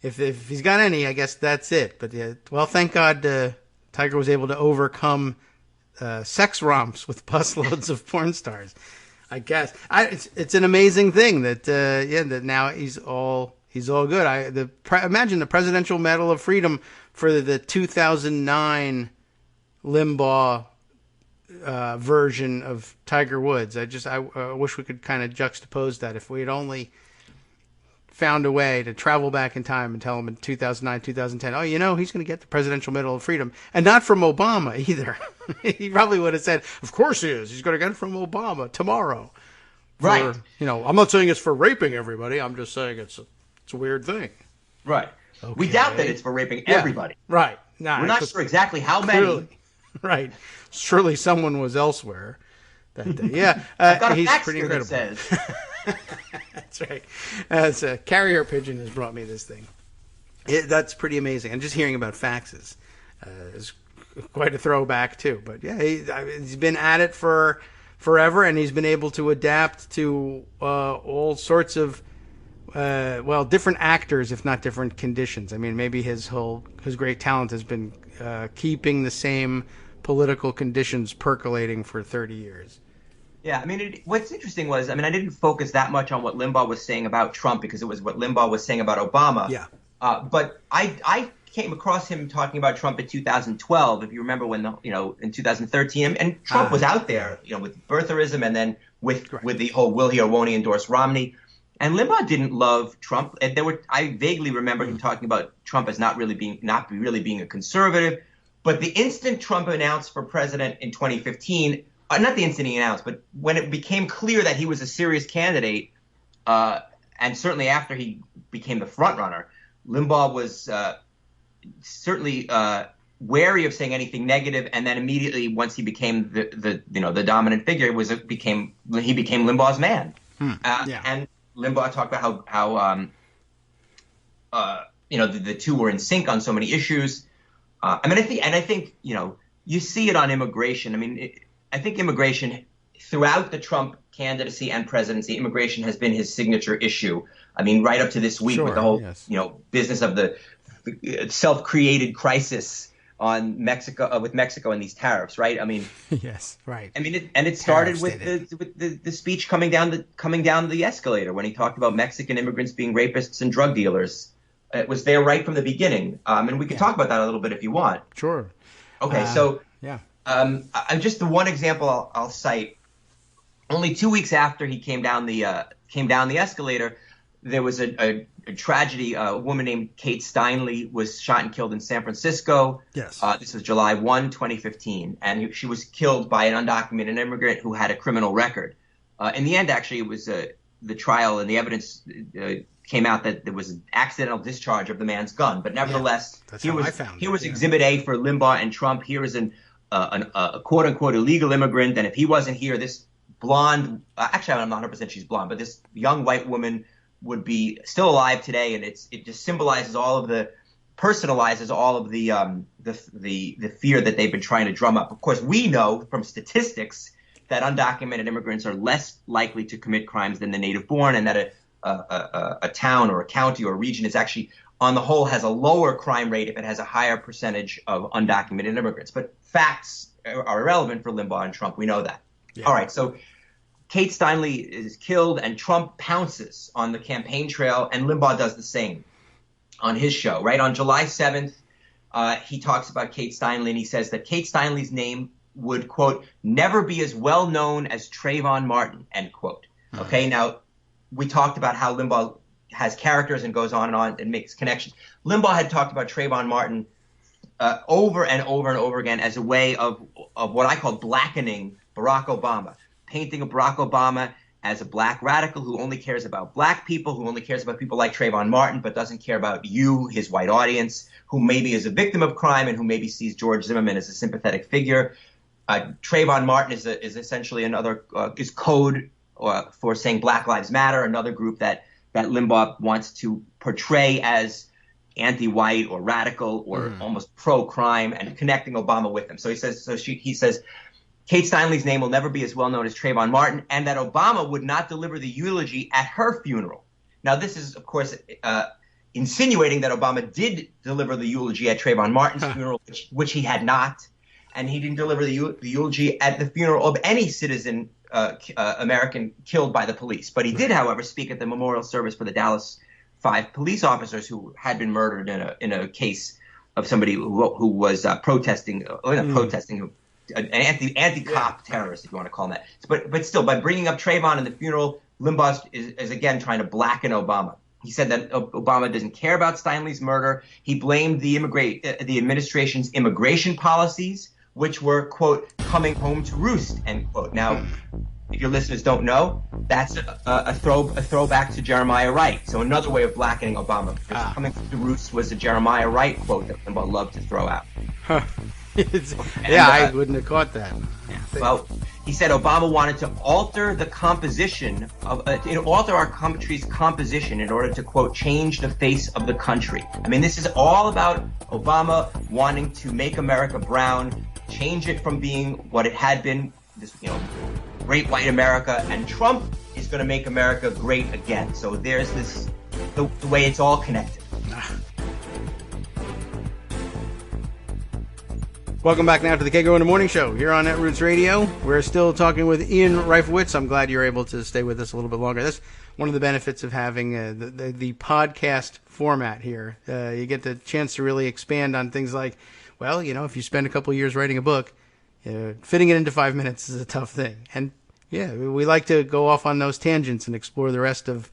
If he's got any, I guess that's it. But well, thank God Tiger was able to overcome sex romps with busloads of porn stars. I guess it's an amazing thing that that now he's all good. Imagine the Presidential Medal of Freedom for the 2009 Limbaugh version of Tiger Woods. I wish we could kind of juxtapose that. If we had only found a way to travel back in time and tell him in 2009, 2010, he's going to get the Presidential Medal of Freedom. And not from Obama either. He probably would have said, of course he is. He's going to get it from Obama tomorrow. Right. I'm not saying it's for raping everybody. I'm just saying it's a weird thing. Right. Okay. We doubt that it's for raping everybody. Right. We're not sure exactly how many. Clearly. Right. Surely someone was elsewhere that day. Yeah. I've got a he's fax pretty here incredible. that says. That's right. As a carrier pigeon has brought me this thing. That's pretty amazing. And just hearing about faxes is quite a throwback too. But yeah, he's been at it for forever, and he's been able to adapt to all sorts of different actors, if not different conditions. I mean, maybe his great talent has been keeping the same political conditions percolating for 30 years. Yeah, I mean, what's interesting was, I didn't focus that much on what Limbaugh was saying about Trump, because it was what Limbaugh was saying about Obama. Yeah. But I came across him talking about Trump in 2012, if you remember when, in 2013, and Trump was out there, with birtherism, and then with the whole will he or won't he endorse Romney. And Limbaugh didn't love Trump. And I vaguely remember him talking about Trump as not really being a conservative. But the instant Trump announced for president in 2015, not the instant he announced, but when it became clear that he was a serious candidate, and certainly after he became the front runner, Limbaugh was certainly wary of saying anything negative. And then immediately, once he became the dominant figure, he became Limbaugh's man. And Limbaugh talked about how the two were in sync on so many issues. I think you see it on immigration. I think immigration throughout the Trump candidacy and presidency, immigration has been his signature issue. Right up to this week with the whole business of the self-created crisis on Mexico with Mexico and these tariffs, right? Yes, right. It started with the speech coming down the escalator when he talked about Mexican immigrants being rapists and drug dealers. It was there right from the beginning, and we can talk about that a little bit if you want. Sure. Okay, just the one example I'll cite. Only 2 weeks after he came down the escalator, there was a tragedy. A woman named Kate Steinle was shot and killed in San Francisco. Yes. This was July 1, 2015, and she was killed by an undocumented immigrant who had a criminal record. In the end, actually, it was the trial and the evidence came out that there was an accidental discharge of the man's gun. But nevertheless, here was Exhibit A for Limbaugh and Trump. Here is a quote-unquote illegal immigrant, and if he wasn't here, this blonde – actually, I'm not 100% she's blonde, but this young white woman would be still alive today, and it just symbolizes personalizes all of the fear that they've been trying to drum up. Of course, we know from statistics that undocumented immigrants are less likely to commit crimes than the native-born, and that a town or a county or a region is actually, on the whole, has a lower crime rate if it has a higher percentage of undocumented immigrants. But facts are irrelevant for Limbaugh and Trump. We know that. Yeah. All right. So Kate Steinle is killed, and Trump pounces on the campaign trail, and Limbaugh does the same on his show. Right on July 7th, he talks about Kate Steinle, and he says that Kate Steinle's name would, quote, never be as well known as Trayvon Martin, end quote. Okay, now we talked about how Limbaugh has characters and goes on and makes connections. Limbaugh had talked about Trayvon Martin over and over and over again as a way of what I call blackening Barack Obama, painting of Barack Obama as a black radical who only cares about black people, who only cares about people like Trayvon Martin, but doesn't care about you, his white audience, who maybe is a victim of crime and who maybe sees George Zimmerman as a sympathetic figure. Trayvon Martin is essentially another is code for saying Black Lives Matter, another group that Limbaugh wants to portray as anti-white or radical or almost pro-crime, and connecting Obama with them. So he says Kate Steinle's name will never be as well known as Trayvon Martin, and that Obama would not deliver the eulogy at her funeral. Now, this is, of course, insinuating that Obama did deliver the eulogy at Trayvon Martin's funeral, which he had not, and he didn't deliver the eulogy at the funeral of any citizen American killed by the police. But he did, however, speak at the memorial service for the Dallas 5 police officers who had been murdered in a case of somebody who was protesting, an anti-cop terrorist, if you want to call him that. But still, by bringing up Trayvon in the funeral, Limbaugh is again trying to blacken Obama. He said that Obama doesn't care about Steinle's murder. He blamed the administration's immigration policies, which were, quote, coming home to roost, end quote. Now, if your listeners don't know, that's a throwback to Jeremiah Wright. So another way of blackening Obama. Coming home to roost was a Jeremiah Wright quote that Limbaugh loved to throw out. I wouldn't have caught that. Well, he said Obama wanted to alter the composition alter our country's composition in order to, quote, change the face of the country. I mean, this is all about Obama wanting to make America brown, change it from being what it had been, this, great white America, and Trump is going to make America great again. So there's the way it's all connected. Welcome back now to the Kagro in the Morning Show here on Netroots Radio. We're still talking with Ian Reifowitz. I'm glad you're able to stay with us a little bit longer. That's one of the benefits of having the podcast format here. You get the chance to really expand on things like, well, if you spend a couple of years writing a book, fitting it into 5 minutes is a tough thing. And yeah, we like to go off on those tangents and explore the rest of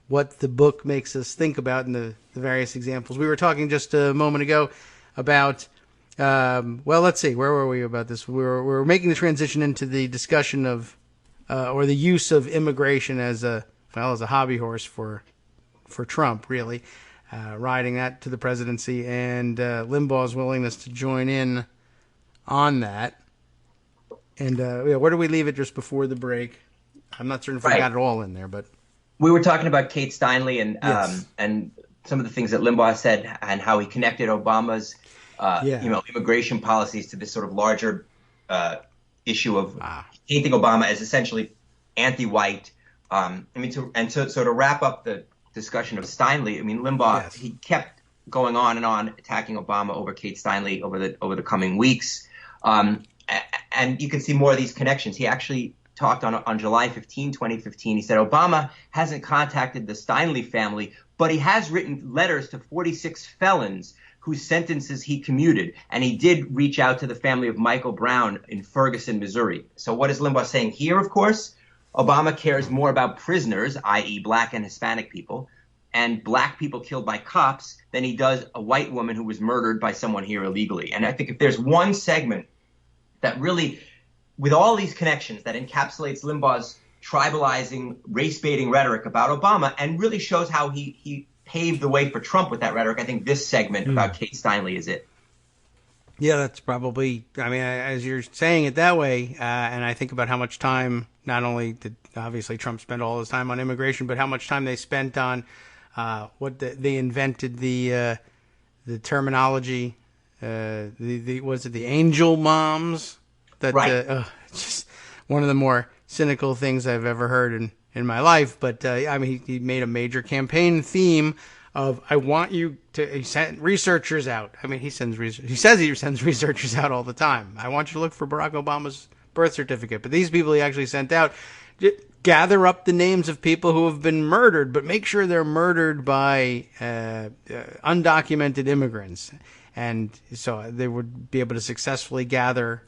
what the book makes us think about in the various examples. We were talking just a moment ago about let's see, where were we about this? We were making the transition into the discussion of, or the use of immigration as a hobby horse for Trump, really, riding that to the presidency, and Limbaugh's willingness to join in on that. And where do we leave it just before the break? I'm not certain if we got it all in there, but we were talking about Kate Steinle and yes. And some of the things that Limbaugh said and how he connected Obama's immigration policies to this sort of larger issue of painting Obama as essentially anti-white. To wrap up the discussion of Steinle, Limbaugh, yes. He kept going on and on attacking Obama over Kate Steinle over the coming weeks, and you can see more of these connections. He actually talked on July 15, 2015. He said Obama hasn't contacted the Steinle family, but he has written letters to 46 felons whose sentences he commuted, and he did reach out to the family of Michael Brown in Ferguson, Missouri. So what is Limbaugh saying here, of course? Obama cares more about prisoners, i.e. black and Hispanic people, and black people killed by cops than he does a white woman who was murdered by someone here illegally. And I think if there's one segment that really, with all these connections, that encapsulates Limbaugh's tribalizing, race-baiting rhetoric about Obama and really shows how he paved the way for Trump with that rhetoric, I think this segment about Kate Steinle is it. Yeah, that's probably, as you're saying it that way, and I think about how much time, not only did obviously Trump spend all his time on immigration, but how much time they spent on they invented the terminology, was it the angel moms? That, right. Just one of the more cynical things I've ever heard in my life. But, he made a major campaign theme of, I want you to, he sent researchers out. He says he sends researchers out all the time. I want you to look for Barack Obama's birth certificate. But these people he actually sent out gather up the names of people who have been murdered, but make sure they're murdered by undocumented immigrants. And so they would be able to successfully gather,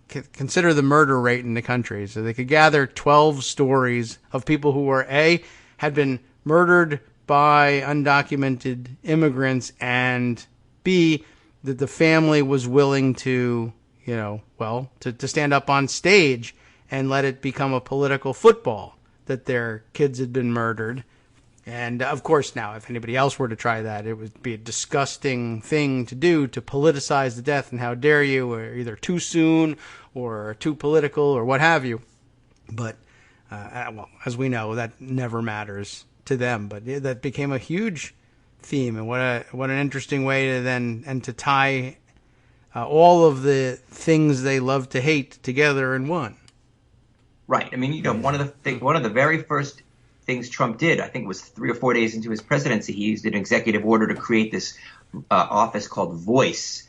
consider the murder rate in the country. So they could gather 12 stories of people who were had been murdered by undocumented immigrants, and B, that the family was willing to, to stand up on stage and let it become a political football that their kids had been murdered. And of course, now, if anybody else were to try that, it would be a disgusting thing to do, to politicize the death, and how dare you, or either too soon or too political or what have you. But, as we know, that never matters to them. But that became a huge theme, and what an interesting way to to tie all of the things they love to hate together in one. Right. I mean, one of the very first things Trump did, I think it was 3 or 4 days into his presidency, he used an executive order to create this office called Voice,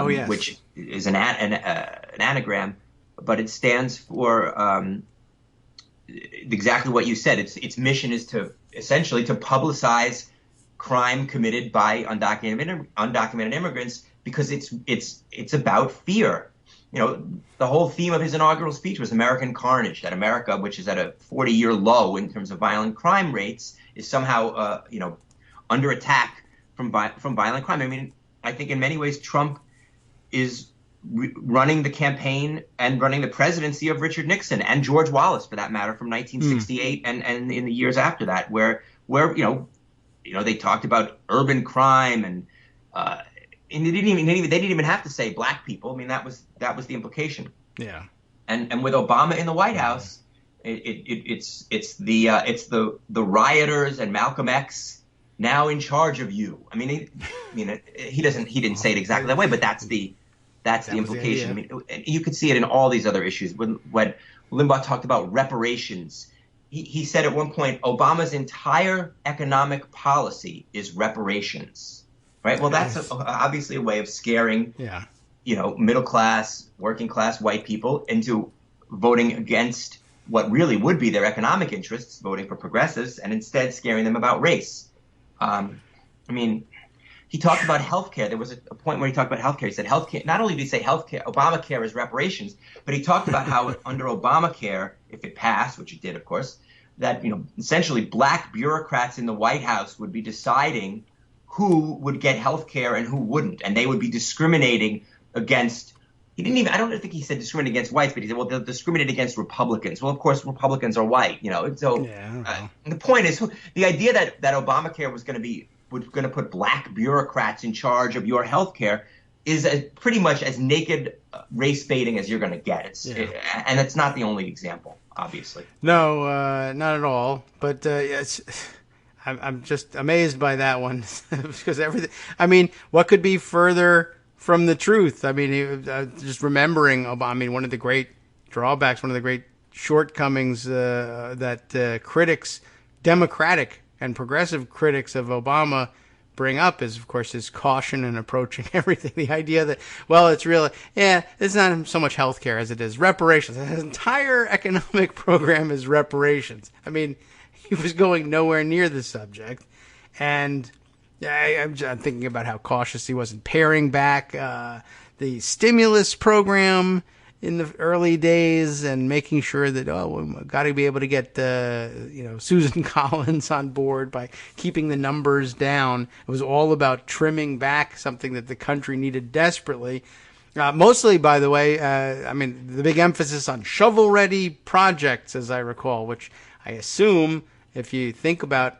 which is an anagram, but it stands for exactly what you said. Its mission is to essentially to publicize crime committed by undocumented immigrants, because it's about fear. The whole theme of his inaugural speech was American carnage, that America, which is at a 40-year low in terms of violent crime rates, is somehow, under attack from violent crime. I mean, I think in many ways Trump is running the campaign and running the presidency of Richard Nixon and George Wallace, for that matter, from 1968 and in the years after that, where they talked about urban crime and they didn't even have to say black people. I mean, that was the implication. Yeah. And with Obama in the White House, it's the rioters and Malcolm X now in charge of you. I mean, he didn't say it exactly that way, but that's the implication. I mean, you could see it in all these other issues. When Limbaugh talked about reparations, he said at one point, Obama's entire economic policy is reparations. Right. Well, that's obviously a way of scaring, middle class, working class white people into voting against what really would be their economic interests, voting for progressives, and instead scaring them about race. He talked about healthcare. There was a point where he talked about healthcare. He said healthcare. Not only did he say healthcare, Obamacare is reparations, but he talked about how under Obamacare, if it passed, which it did, of course, that essentially black bureaucrats in the White House would be deciding who would get health care and who wouldn't. And they would be discriminating against – I don't think he said discriminate against whites, but he said, well, they'll discriminate against Republicans. Well, of course, Republicans are white, So the point is, the idea that Obamacare was going to put black bureaucrats in charge of your health care is pretty much as naked race baiting as you're going to get. And it's not the only example, obviously. No, not at all. But I'm just amazed by that one because everything. I mean, what could be further from the truth? I mean, just remembering Obama. I mean, one of the great drawbacks, one of the great shortcomings that critics, Democratic and progressive critics of Obama, bring up is, of course, his caution in approaching everything. The idea that, well, it's really, it's not so much healthcare as it is reparations. His entire economic program is reparations. I mean, he was going nowhere near the subject. And I'm thinking about how cautious he was in paring back the stimulus program in the early days and making sure that, we've got to be able to get, Susan Collins on board by keeping the numbers down. It was all about trimming back something that the country needed desperately. Mostly, by the way, the big emphasis on shovel-ready projects, as I recall, which I assume, if you think about,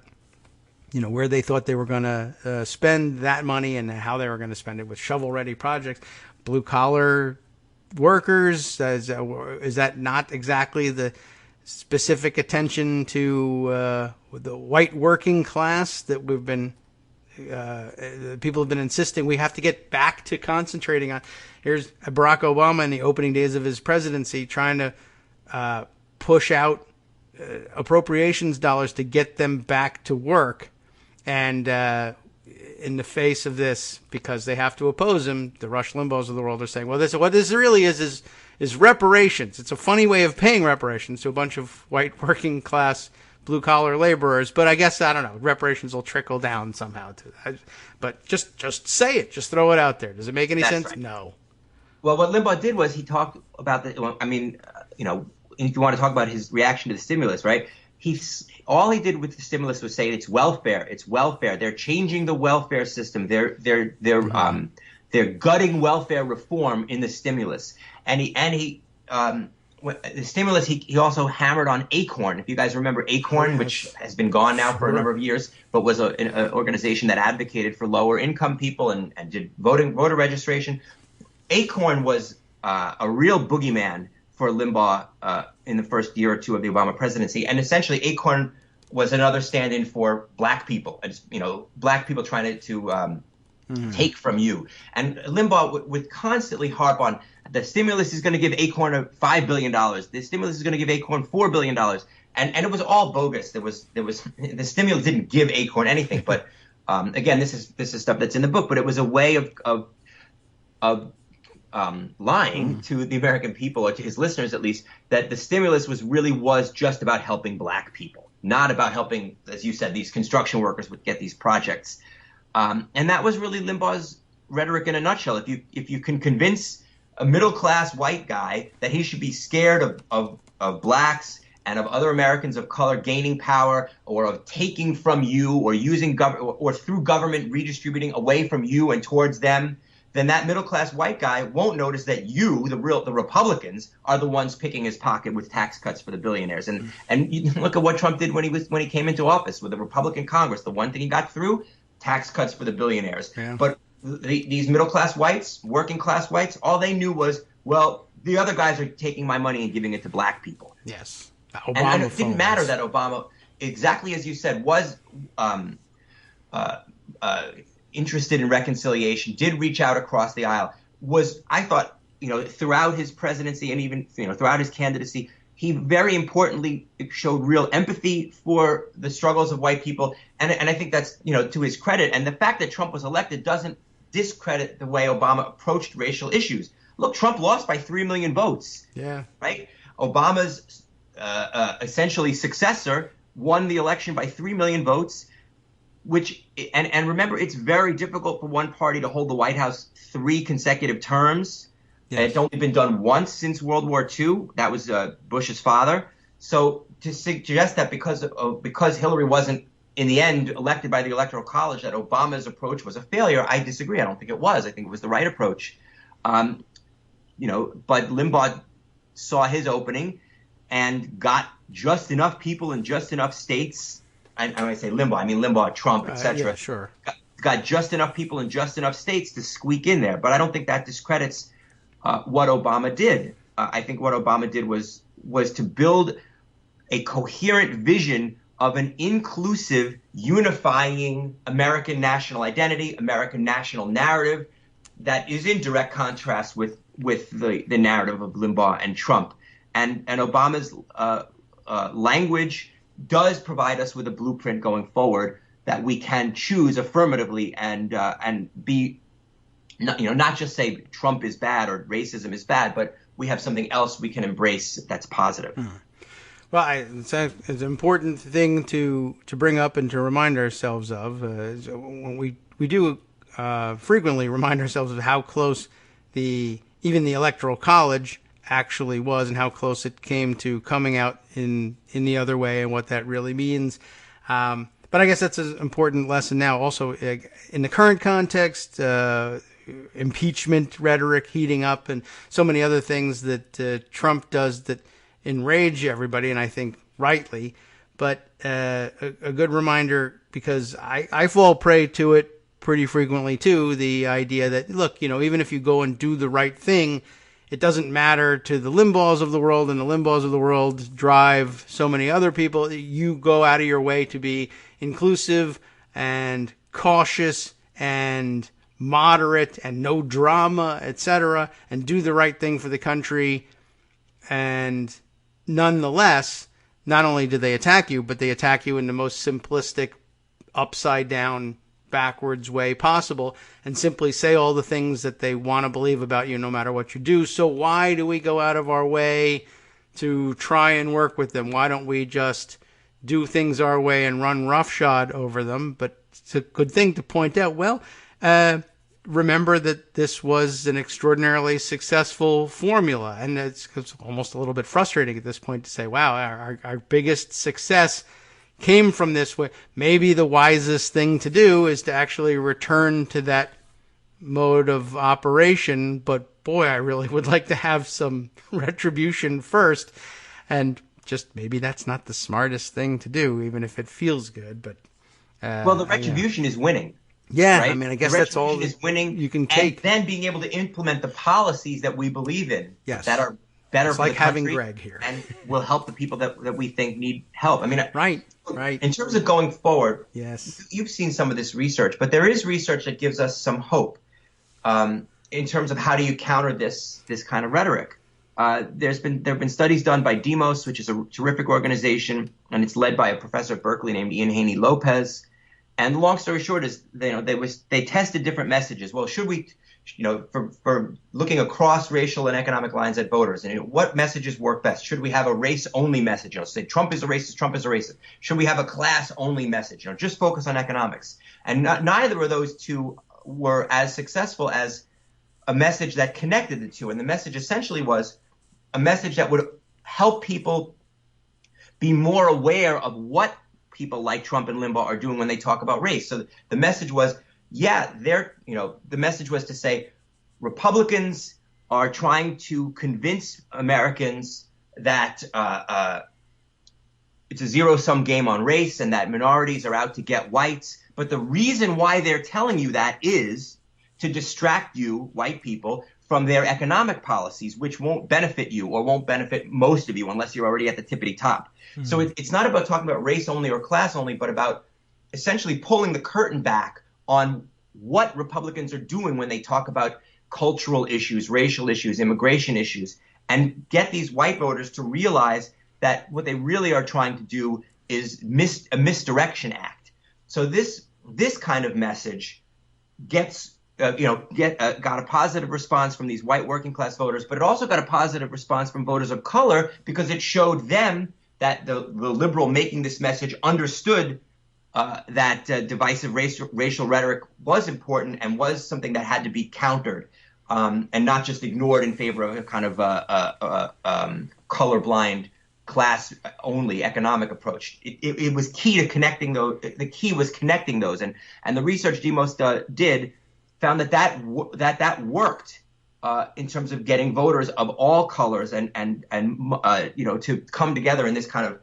where they thought they were going to spend that money and how they were going to spend it with shovel-ready projects, blue-collar workers, is that not exactly the specific attention to the white working class that we've been people have been insisting we have to get back to concentrating on? Here's Barack Obama in the opening days of his presidency trying to push out appropriations dollars to get them back to work, and in the face of this, because they have to oppose him, the Rush Limbaughs of the world are saying, well, what this really is reparations. It's a funny way of paying reparations to a bunch of white working class blue collar laborers. But I guess, I don't know, reparations will trickle down somehow to that. But just say it. Just throw it out there. Does it make any sense? Right. No. Well, what Limbaugh did was he talked about if you want to talk about his reaction to the stimulus, right? All he did with the stimulus was say it's welfare. It's welfare. They're changing the welfare system. They're gutting welfare reform in the stimulus. And the stimulus, he also hammered on ACORN. If you guys remember ACORN, yes, which has been gone now for a number of years, but was an organization that advocated for lower income people and did voter registration. ACORN was a real boogeyman for Limbaugh in the first year or two of the Obama presidency. And essentially ACORN was another stand-in for black people, black people trying to take from you. And Limbaugh would constantly harp on the stimulus is going to give ACORN $5 billion. The stimulus is going to give ACORN $4 billion. And it was all bogus. There was the stimulus didn't give ACORN anything. But again, this is stuff that's in the book. But it was a way of lying to the American people, or to his listeners at least, that the stimulus was just about helping black people, not about helping, as you said, these construction workers would get these projects. And that was really Limbaugh's rhetoric in a nutshell. If you can convince a middle-class white guy that he should be scared of blacks and of other Americans of color gaining power, or of taking from you, or using or through government redistributing away from you and towards them, then that middle-class white guy won't notice that the Republicans are the ones picking his pocket with tax cuts for the billionaires. And you look at what Trump did when he came into office with the Republican Congress. The one thing he got through, tax cuts for the billionaires. Yeah. But these middle-class whites, working-class whites, all they knew was, well, the other guys are taking my money and giving it to black people. Yes. And it didn't matter that Obama, exactly as you said, was interested in reconciliation, did reach out across the aisle, I thought, throughout his presidency and even, throughout his candidacy, he very importantly showed real empathy for the struggles of white people. And I think that's, to his credit. And the fact that Trump was elected doesn't discredit the way Obama approached racial issues. Look, Trump lost by 3 million votes. Yeah. Right? Obama's essentially successor won the election by 3 million votes. And remember, it's very difficult for one party to hold the White House 3 consecutive terms. Yes. It's only been done once since World War II. That was Bush's father. So to suggest that because Hillary wasn't in the end elected by the Electoral College, that Obama's approach was a failure, I disagree. I don't think it was. I think it was the right approach. But Limbaugh saw his opening and got just enough people in just enough states. And when I say Limbaugh, I mean Limbaugh, Trump, etc. Yeah, sure. Got just enough people in just enough states to squeak in there. But I don't think that discredits what Obama did. I think what Obama did was to build a coherent vision of an inclusive, unifying American national identity, American national narrative that is in direct contrast with the narrative of Limbaugh and Trump. And Obama's language does provide us with a blueprint going forward that we can choose affirmatively and be, not just say Trump is bad or racism is bad, but we have something else we can embrace that's positive. Well, it's an important thing to bring up and to remind ourselves of. When we do frequently remind ourselves of how close even the Electoral College actually was, and how close it came to coming out in the other way, and what that really means. But I guess that's an important lesson now. Also, in the current context, impeachment rhetoric heating up, and so many other things that Trump does that enrage everybody, and I think rightly. But a good reminder, because I fall prey to it pretty frequently too, the idea that, look, even if you go and do the right thing, it doesn't matter to the Limbaughs of the world, and the Limbaughs of the world drive so many other people. You go out of your way to be inclusive and cautious and moderate and no drama, etc., and do the right thing for the country. And nonetheless, not only do they attack you, but they attack you in the most simplistic, upside down backwards way possible and simply say all the things that they want to believe about you no matter what you do. So why do we go out of our way to try and work with them? Why don't we just do things our way and run roughshod over them? But it's a good thing to point out. Well, remember that this was an extraordinarily successful formula, and it's almost a little bit frustrating at this point to say, wow, our biggest success came from this way. Maybe the wisest thing to do is to actually return to that mode of operation, but boy, I really would like to have some retribution first, and just maybe that's not the smartest thing to do, even if it feels good. But well, the retribution is winning. Yeah, right? I mean, I guess the that's all is winning, you can take. And then being able to implement the policies that we believe in, that are better it's for like the country having Greg here, and will help the people that we think need help. I mean, right. In terms of going forward, yes, you've seen some of this research, but there is research that gives us some hope in terms of how do you counter this kind of rhetoric. There have been studies done by Demos, which is a terrific organization, and it's led by a professor at Berkeley named Ian Haney Lopez. And the long story short is, they tested different messages. Well, should we, for looking across racial and economic lines at voters, and what messages work best? Should we have a race-only message? Say Trump is a racist, Trump is a racist. Should we have a class-only message? Just focus on economics. And neither of those two were as successful as a message that connected the two. And the message essentially was a message that would help people be more aware of what people like Trump and Limbaugh are doing when they talk about race. So the message was, the message was to say Republicans are trying to convince Americans that it's a zero-sum game on race and that minorities are out to get whites. But the reason why they're telling you that is to distract you, white people, from their economic policies, which won't benefit you or won't benefit most of you unless you're already at the tippity top. Mm-hmm. So it's not about talking about race only or class only, but about essentially pulling the curtain back on what Republicans are doing when they talk about cultural issues, racial issues, immigration issues, and get these white voters to realize that what they really are trying to do is a misdirection act. So this kind of message got a positive response from these white working class voters, but it also got a positive response from voters of color because it showed them that the liberal making this message understood that divisive racial rhetoric was important and was something that had to be countered and not just ignored in favor of a kind of colorblind class-only economic approach. It was key to connecting those. The key was connecting those, and the research Demos did found that worked in terms of getting voters of all colors and to come together in this kind of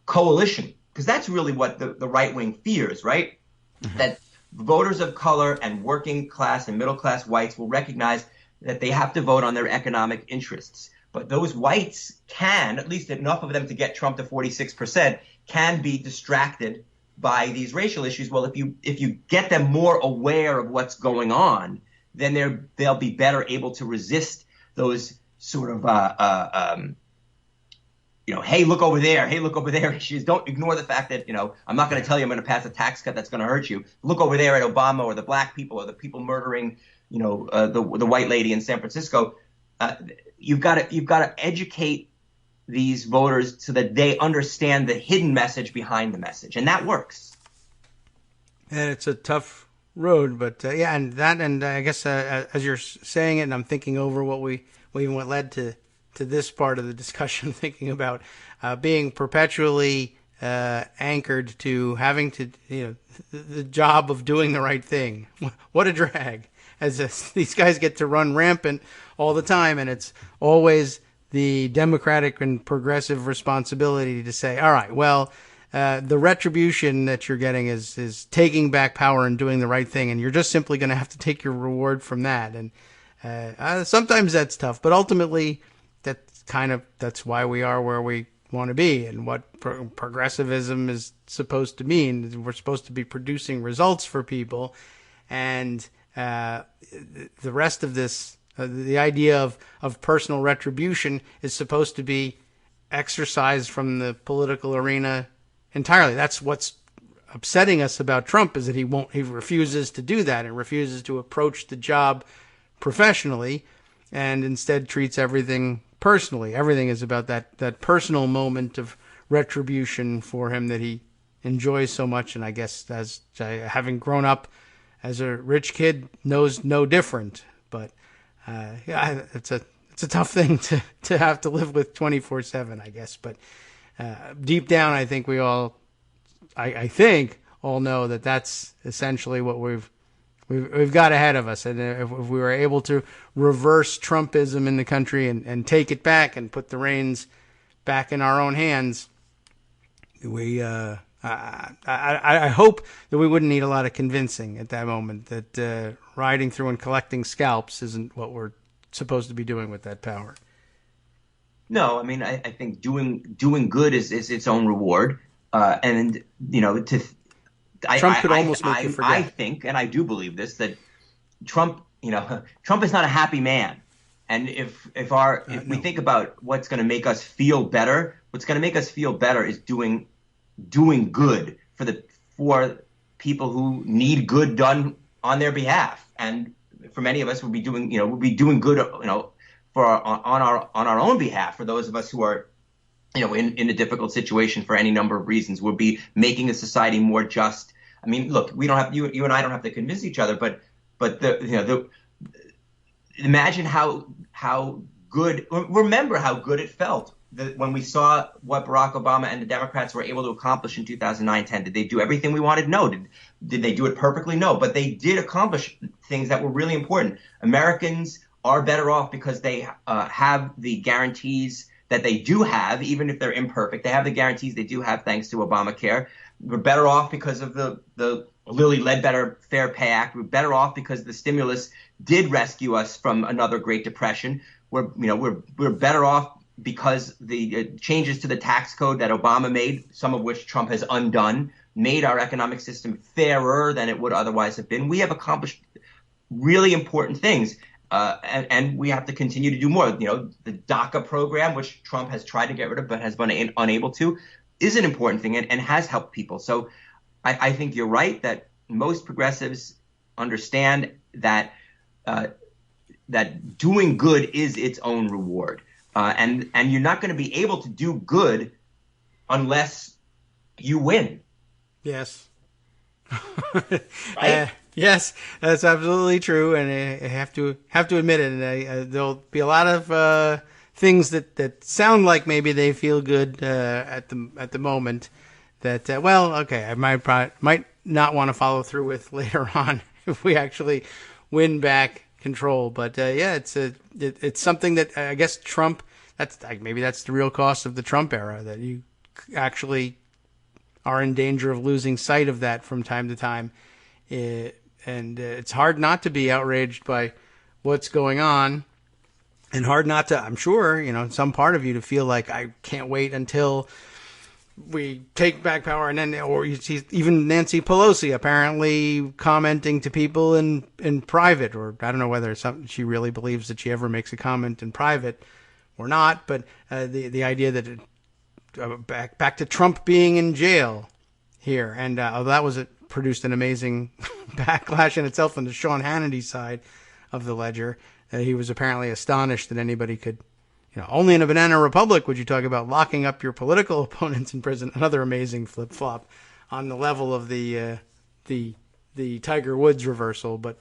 coalition, because that's really what the right wing fears, right? Mm-hmm. That voters of color and working class and middle class whites will recognize that they have to vote on their economic interests. But those whites can, at least enough of them to get Trump to 46%, can be distracted by these racial issues. Well, if you get them more aware of what's going on, then they'll be better able to resist those sort of hey, look over there issues. Don't ignore the fact that, I'm not going to tell you I'm going to pass a tax cut that's going to hurt you. Look over there at Obama or the black people or the people murdering, the white lady in San Francisco. You've got to educate these voters so that they understand the hidden message behind the message, and that works. And it's a tough road, but and I guess as you're saying it, and I'm thinking over what led to this part of the discussion, thinking about being perpetually anchored to having to, the job of doing the right thing. What a drag! As these guys get to run rampant all the time, and it's always the Democratic and progressive responsibility to say, all right, well, the retribution that you're getting is taking back power and doing the right thing, and you're just simply going to have to take your reward from that. And sometimes that's tough, but ultimately that's why we are where we want to be, and what progressivism is supposed to mean. We're supposed to be producing results for people, and the rest of this, the idea of personal retribution is supposed to be exercised from the political arena entirely. That's what's upsetting us about Trump is that he refuses to do that and refuses to approach the job professionally, and instead treats everything personally. Everything is about that personal moment of retribution for him that he enjoys so much. And I guess as having grown up as a rich kid knows no different. But yeah, it's a tough thing to have to live with 24/7, I guess. But deep down, I think we all, I think all know that that's essentially what we've got ahead of us. And if we were able to reverse Trumpism in the country and take it back and put the reins back in our own hands, I hope that we wouldn't need a lot of convincing at that moment, that riding through and collecting scalps isn't what we're supposed to be doing with that power. No, I mean, I think doing good is its own reward. And, you know, Trump could almost make you forget. I think, and I do believe this, that Trump is not a happy man. And if we think about what's going to make us feel better, what's going to make us feel better is doing good for people who need good done on their behalf. And for many of us, we'll be doing good, for on our own behalf. For those of us who are, in a difficult situation for any number of reasons, we'll be making the society more just. I mean, look, we don't have you and I don't have to convince each other, but imagine how good. Remember how good it felt when we saw what Barack Obama and the Democrats were able to accomplish in 2009-10. Did they do everything we wanted? No. Did they do it perfectly? No. But they did accomplish things that were really important. Americans are better off because they have the guarantees that they do have, even if they're imperfect. They have the guarantees they do have thanks to Obamacare. We're better off because of the Lilly Ledbetter Fair Pay Act. We're better off because the stimulus did rescue us from another Great Depression. We're better off because the changes to the tax code that Obama made, some of which Trump has undone, made our economic system fairer than it would otherwise have been. We have accomplished really important things, and we have to continue to do more. The DACA program, which Trump has tried to get rid of but has been unable to, is an important thing and has helped people. So I think you're right that most progressives understand that that doing good is its own reward. And you're not going to be able to do good unless you win. Yes. Right? Yes, that's absolutely true, and I have to admit it. And there'll be a lot of things that sound like maybe they feel good at the moment. That I might not want to follow through with later on if we actually win back control. But it's something that I guess Trump. Maybe that's the real cost of the Trump era, that you actually are in danger of losing sight of that from time to time. And it's hard not to be outraged by what's going on, and hard not to, I'm sure, some part of you to feel like I can't wait until we take back power. And then, or you see even Nancy Pelosi apparently commenting to people in private, or I don't know whether it's something she really believes that she ever makes a comment in private or not, but the idea that back to Trump being in jail here, and that produced an amazing backlash in itself on the Sean Hannity side of the ledger. He was apparently astonished that anybody could, only in a banana republic would you talk about locking up your political opponents in prison. Another amazing flip flop on the level of the Tiger Woods reversal, but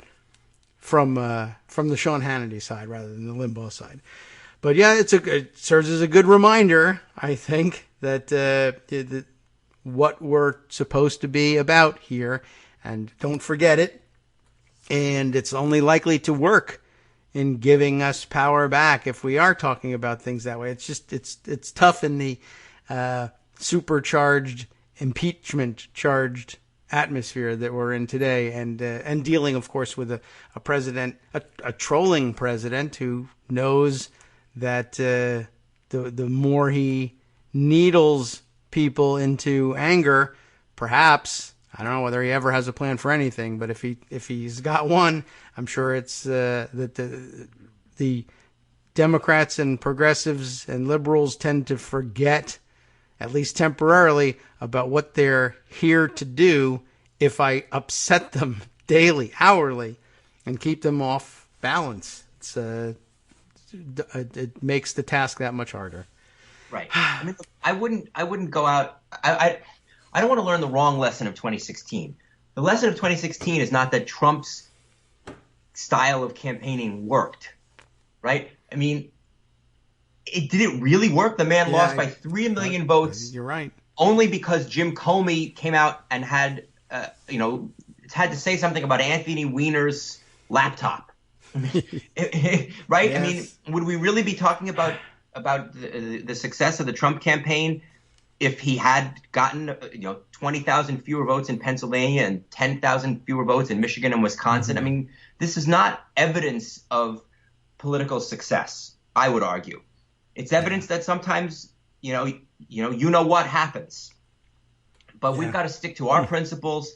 from the Sean Hannity side rather than the Limbaugh side. But yeah, it serves as a good reminder, I think, that what we're supposed to be about here, and don't forget it. And it's only likely to work in giving us power back if we are talking about things that way. It's just it's tough in the supercharged, impeachment charged atmosphere that we're in today, and dealing, of course, with a president, a trolling president who knows that the more he needles people into anger, perhaps, I don't know whether he ever has a plan for anything, but if he's got one, I'm sure it's that the Democrats and progressives and liberals tend to forget at least temporarily, about what they're here to do if I upset them daily, hourly, and keep them off balance. It makes the task that much harder. Right. I mean, look, I wouldn't go out. I don't want to learn the wrong lesson of 2016. The lesson of 2016 is not that Trump's style of campaigning worked, right? I mean, did it really work? The man lost by 3 million votes. You're right. Only because Jim Comey came out and had to say something about Anthony Weiner's laptop. Right? Yes. I mean, would we really be talking about the success of the Trump campaign if he had gotten 20,000 fewer votes in Pennsylvania and 10,000 fewer votes in Michigan and Wisconsin? I mean, this is not evidence of political success, I would argue. It's evidence that sometimes you know what happens. But we've got to stick to our principles.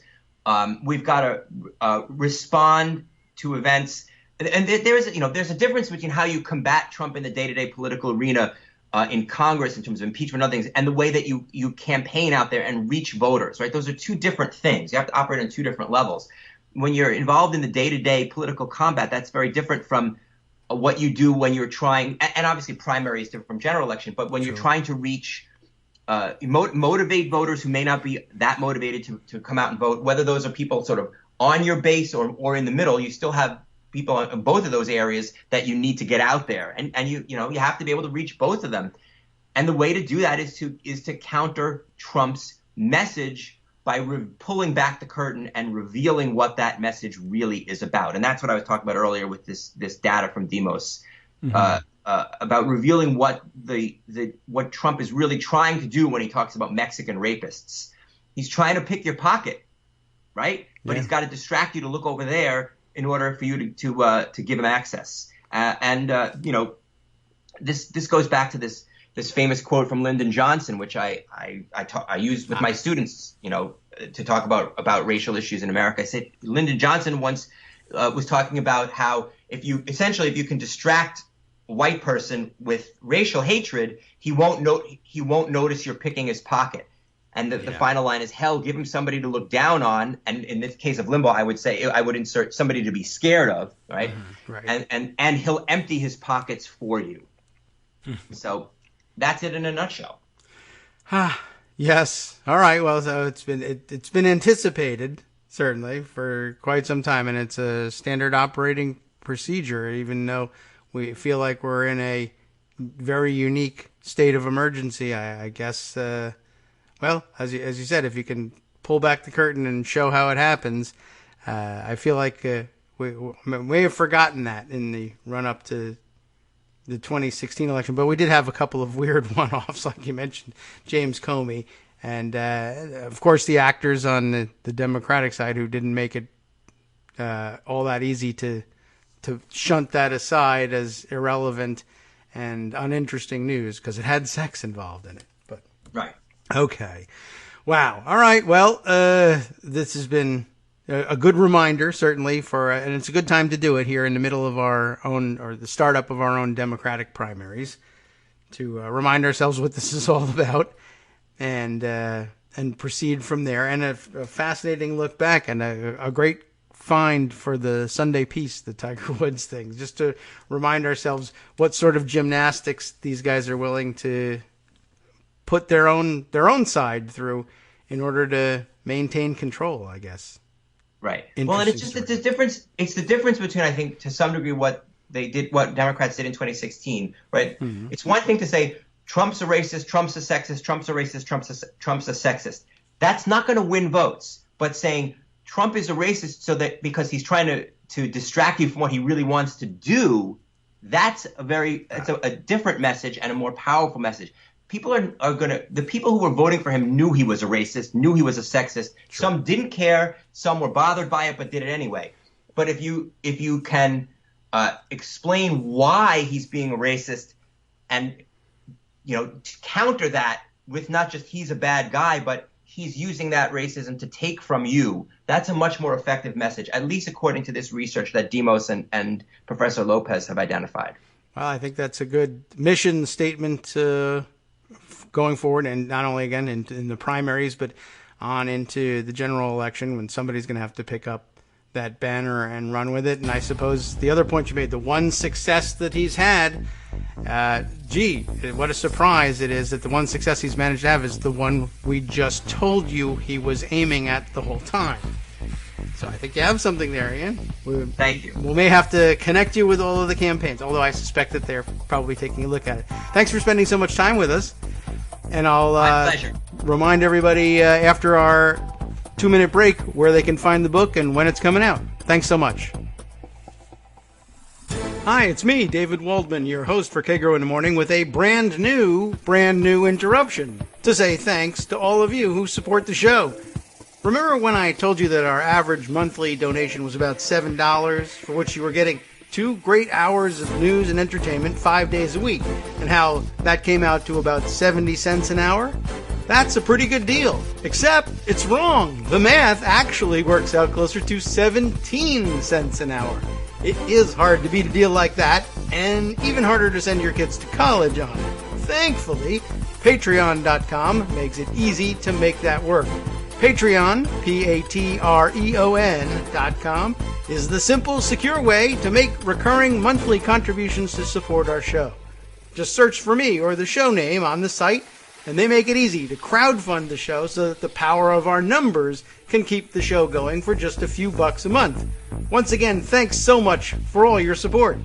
We've got to respond to events. And there's a difference between how you combat Trump in the day-to-day political arena in Congress in terms of impeachment and other things, and the way that you campaign out there and reach voters, right? Those are two different things. You have to operate on two different levels. When you're involved in the day-to-day political combat, that's very different from what you do when you're trying, and obviously primary is different from general election, but when you're trying to reach motivate voters who may not be that motivated to come out and vote, whether those are people sort of on your base or in the middle, you still have people in both of those areas that you need to get out there, and you have to be able to reach both of them. And the way to do that is to counter Trump's message by pulling back the curtain and revealing what that message really is about. And that's what I was talking about earlier with this data from Demos, about revealing what what Trump is really trying to do when he talks about Mexican rapists. He's trying to pick your pocket, right? But he's got to distract you to look over there in order for you to give him access. This goes back to this famous quote from Lyndon Johnson, which I used with my students, to talk about racial issues in America. I said Lyndon Johnson once was talking about how if you can distract a white person with racial hatred, he won't notice you're picking his pocket. And the final line is, hell, give him somebody to look down on. And in this case of Limbaugh, I would say I would insert somebody to be scared of, right? Right. And he'll empty his pockets for you. So that's it in a nutshell. Yes. All right. Well, so it's been anticipated, certainly, for quite some time, and it's a standard operating procedure, even though we feel like we're in a very unique state of emergency, I guess. Well, as you said, if you can pull back the curtain and show how it happens, I feel like we may have forgotten that in the run-up to the 2016 election. But we did have a couple of weird one-offs, like you mentioned, James Comey, and of course the actors on the Democratic side who didn't make it all that easy to shunt that aside as irrelevant and uninteresting news because it had sex involved in it. But right. Okay. Wow. All right. Well, this has been a good reminder, certainly, and it's a good time to do it here in the middle of our own, or the startup of our own Democratic primaries, to remind ourselves what this is all about, and proceed from there. And a fascinating look back, and a great find for the Sunday piece, the Tiger Woods thing, just to remind ourselves what sort of gymnastics these guys are willing to put their own side through in order to maintain control, I guess. Right. Well, and it's the difference. It's the difference between, I think, to some degree, what Democrats did in 2016. Right. Mm-hmm. It's one thing to say Trump's a racist, Trump's a sexist, Trump's a racist, Trump's a sexist. That's not going to win votes. But saying Trump is a racist because he's trying to distract you from what he really wants to do, that's a different message and a more powerful message. People the people who were voting for him knew he was a racist, knew he was a sexist. Sure. Some didn't care, some were bothered by it, but did it anyway. But if you can explain why he's being a racist, and to counter that with not just he's a bad guy, but he's using that racism to take from you, that's a much more effective message, at least according to this research that Demos and Professor Lopez have identified. Well, I think that's a good mission statement going forward, and not only again in the primaries, but on into the general election when somebody's going to have to pick up that banner and run with it. And I suppose the other point you made, the one success that he's had, what a surprise it is that the one success he's managed to have is the one we just told you he was aiming at the whole time. So I think you have something there, Ian. Thank you. We may have to connect you with all of the campaigns, although I suspect that they're probably taking a look at it. Thanks for spending so much time with us. And I'll My pleasure. Remind everybody after our 2-minute break where they can find the book and when it's coming out. Thanks so much. Hi, it's me, David Waldman, your host for Kagro in the Morning, with a brand new interruption to say thanks to all of you who support the show. Remember when I told you that our average monthly donation was about $7, for which you were getting 2 great hours of news and entertainment 5 days a week, and how that came out to about 70 cents an hour? That's a pretty good deal, except it's wrong. The math actually works out closer to 17 cents an hour. It is hard to beat a deal like that, and even harder to send your kids to college on. Thankfully, Patreon.com makes it easy to make that work. Patreon, Patreon.com, is the simple, secure way to make recurring monthly contributions to support our show. Just search for me or the show name on the site, and they make it easy to crowdfund the show so that the power of our numbers can keep the show going for just a few bucks a month. Once again, thanks so much for all your support.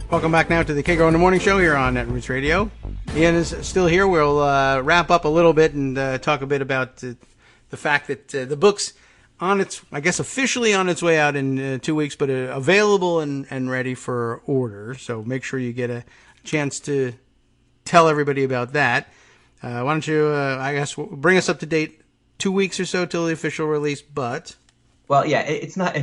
Welcome back now to the Kagro in the Morning Show here on Netroots Radio. Ian is still here. We'll wrap up a little bit and talk a bit about the fact that the book's on its, I guess, officially on its way out in 2 weeks, but available and ready for order. So make sure you get a chance to tell everybody about that. Why don't you, I guess, bring us up to date 2 weeks or so till the official release, but... Well, yeah, it's not...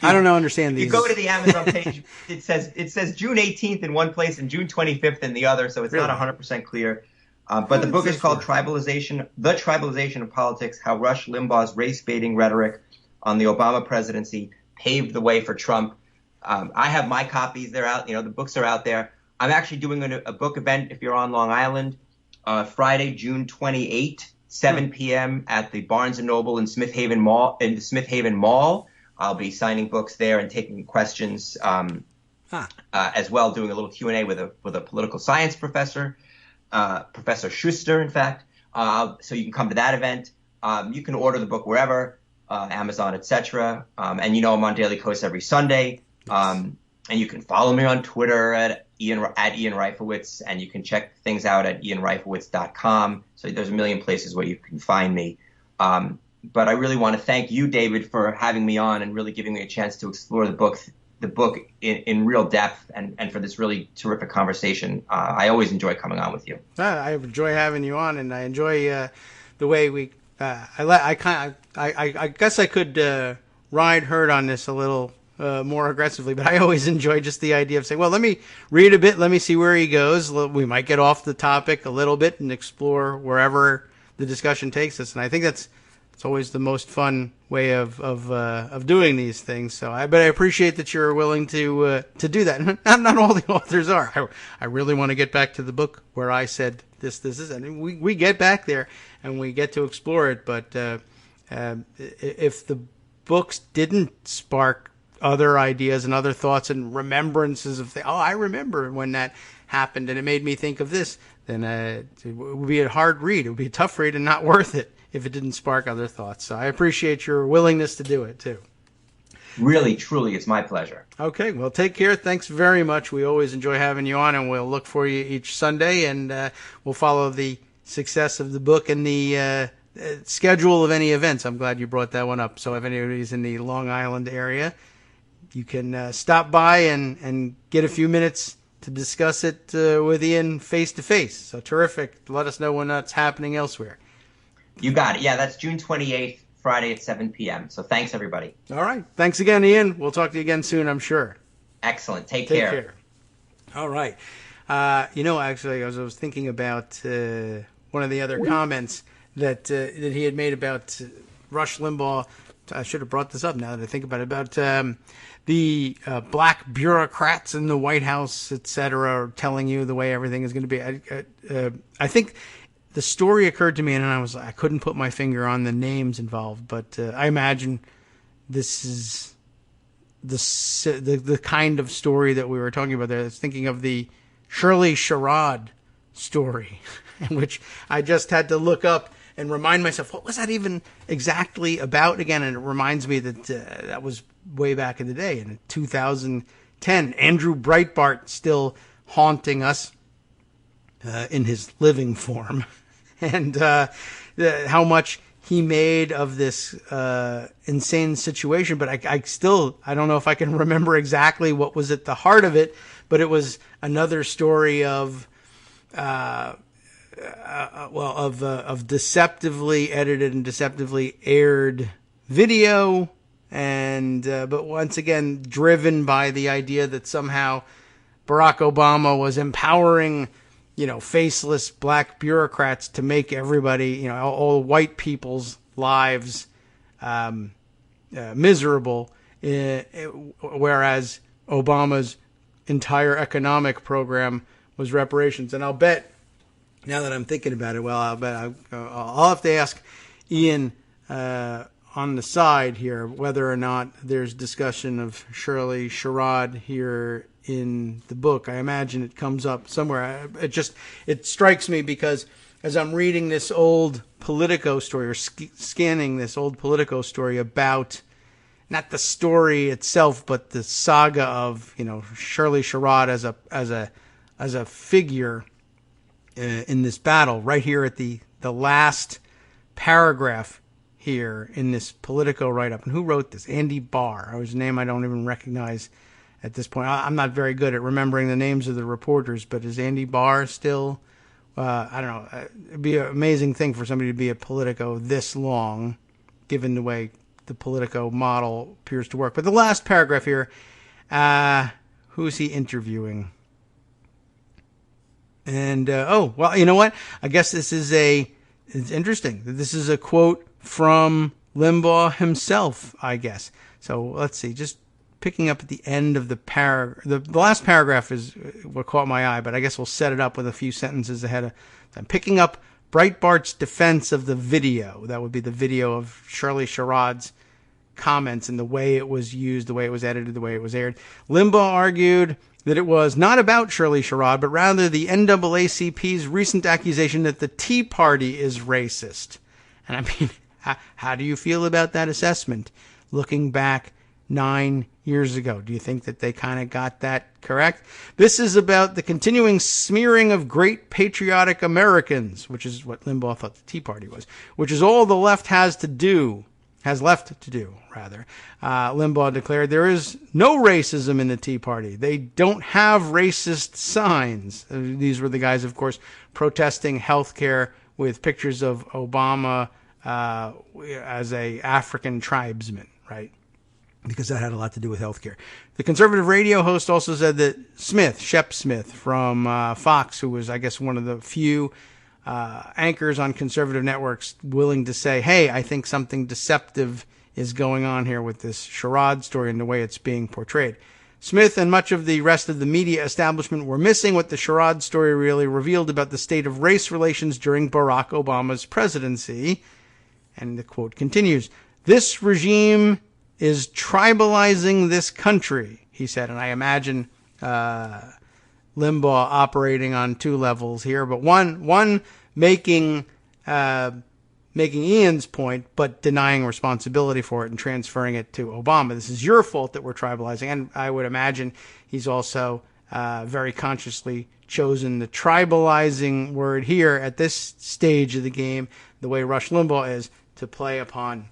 I don't understand these. You go to the Amazon page, it says June 18th in one place and June 25th in the other, so it's really? not 100% clear. But the book is called Tribalization, The Tribalization of Politics, How Rush Limbaugh's Race-Baiting Rhetoric on the Obama Presidency Paved the Way for Trump. I have my copies. They're out. The books are out there. I'm actually doing a book event if you're on Long Island, Friday, June 28th. 7 p.m. at the Barnes & Noble in Smith Haven Mall. I'll be signing books there and taking questions as well, doing a little Q&A with a political science professor, Professor Schuster, in fact. So you can come to that event. You can order the book wherever, Amazon, etc. And I'm on Daily Kos every Sunday. And you can follow me on Twitter at Ian Reifowitz, and you can check things out at ianreifowitz.com. So there's a million places where you can find me. But I really want to thank you, David, for having me on and really giving me a chance to explore the book in real depth, and for this really terrific conversation. I always enjoy coming on with you. I enjoy having you on, and I enjoy the way we. I guess I could ride herd on this a little more aggressively, but I always enjoy just the idea of saying, well, let me read a bit, let me see where he goes. We might get off the topic a little bit and explore wherever the discussion takes us, and I think it's always the most fun way of doing these things. So but I appreciate that you're willing to do that. Not all the authors are. I really want to get back to the book where I said this is, and we get back there and we get to explore it. But if the books didn't spark other ideas and other thoughts and remembrances of things, I remember when that happened and it made me think of this, then it would be a hard read. It would be a tough read and not worth it if it didn't spark other thoughts. So I appreciate your willingness to do it too. Really, truly, it's my pleasure. Okay, well, take care. Thanks very much. We always enjoy having you on, and we'll look for you each Sunday, and we'll follow the success of the book and the schedule of any events. I'm glad you brought that one up. So if anybody's in the Long Island area, you can stop by and get a few minutes to discuss it with Ian face-to-face. So terrific. Let us know when that's happening elsewhere. You got it. Yeah, that's June 28th, Friday at 7 p.m. So thanks, everybody. All right. Thanks again, Ian. We'll talk to you again soon, I'm sure. Excellent. Take care. All right. Actually, I was thinking about one of the other comments that he had made about Rush Limbaugh I should have brought this up now that I think about it, about the black bureaucrats in the White House, etc., telling you the way everything is going to be. I think the story occurred to me, and I couldn't put my finger on the names involved, but I imagine this is the kind of story that we were talking about there. I was thinking of the Shirley Sherrod story, which I just had to look up and remind myself, what was that even exactly about again? And it reminds me that that was way back in the day, in 2010. Andrew Breitbart still haunting us in his living form. And how much he made of this insane situation. But I don't know if I can remember exactly what was at the heart of it, but it was another story of deceptively edited and deceptively aired video, and but once again driven by the idea that somehow Barack Obama was empowering, faceless black bureaucrats to make everybody, all white people's lives miserable, whereas Obama's entire economic program was reparations. And I'll bet, now that I'm thinking about it, I'll have to ask Ian on the side here whether or not there's discussion of Shirley Sherrod here in the book. I imagine it comes up somewhere. It strikes me because as I'm reading this old Politico story, or scanning this old Politico story about not the story itself, but the saga of Shirley Sherrod as a figure in this battle, right here at the last paragraph here in this Politico write-up. And who wrote this? Andy Barr, whose name I don't even recognize at this point. I'm not very good at remembering the names of the reporters, but is Andy Barr still, I don't know, it'd be an amazing thing for somebody to be at Politico this long, given the way the Politico model appears to work. But the last paragraph here, who's he interviewing? And, you know what? I guess it's interesting. This is a quote from Limbaugh himself, I guess. So let's see, just picking up at the end of the last paragraph is what caught my eye, but I guess we'll set it up with a few sentences ahead of time. Picking up Breitbart's defense of the video. That would be the video of Shirley Sherrod's comments and the way it was used, the way it was edited, the way it was aired. Limbaugh argued that it was not about Shirley Sherrod, but rather the NAACP's recent accusation that the Tea Party is racist. And I mean, how do you feel about that assessment? Looking back 9 years ago, do you think that they kind of got that correct? This is about the continuing smearing of great patriotic Americans, which is what Limbaugh thought the Tea Party was, which is all the left has left to do. Limbaugh declared there is no racism in the Tea Party. They don't have racist signs. These were the guys, of course, protesting health care with pictures of Obama as a African tribesman, right? Because that had a lot to do with healthcare. The conservative radio host also said that Shep Smith from Fox, who was, I guess, one of the few anchors on conservative networks willing to say, hey, I think something deceptive is going on here with this Sherrod story and the way it's being portrayed. Smith and much of the rest of the media establishment were missing what the Sherrod story really revealed about the state of race relations during Barack Obama's presidency. And the quote continues, "This regime is tribalizing this country," he said. And I imagine Limbaugh operating on two levels here, but one making Ian's point, but denying responsibility for it and transferring it to Obama. This is your fault that we're tribalizing. And I would imagine he's also very consciously chosen the tribalizing word here at this stage of the game, the way Rush Limbaugh is, to play upon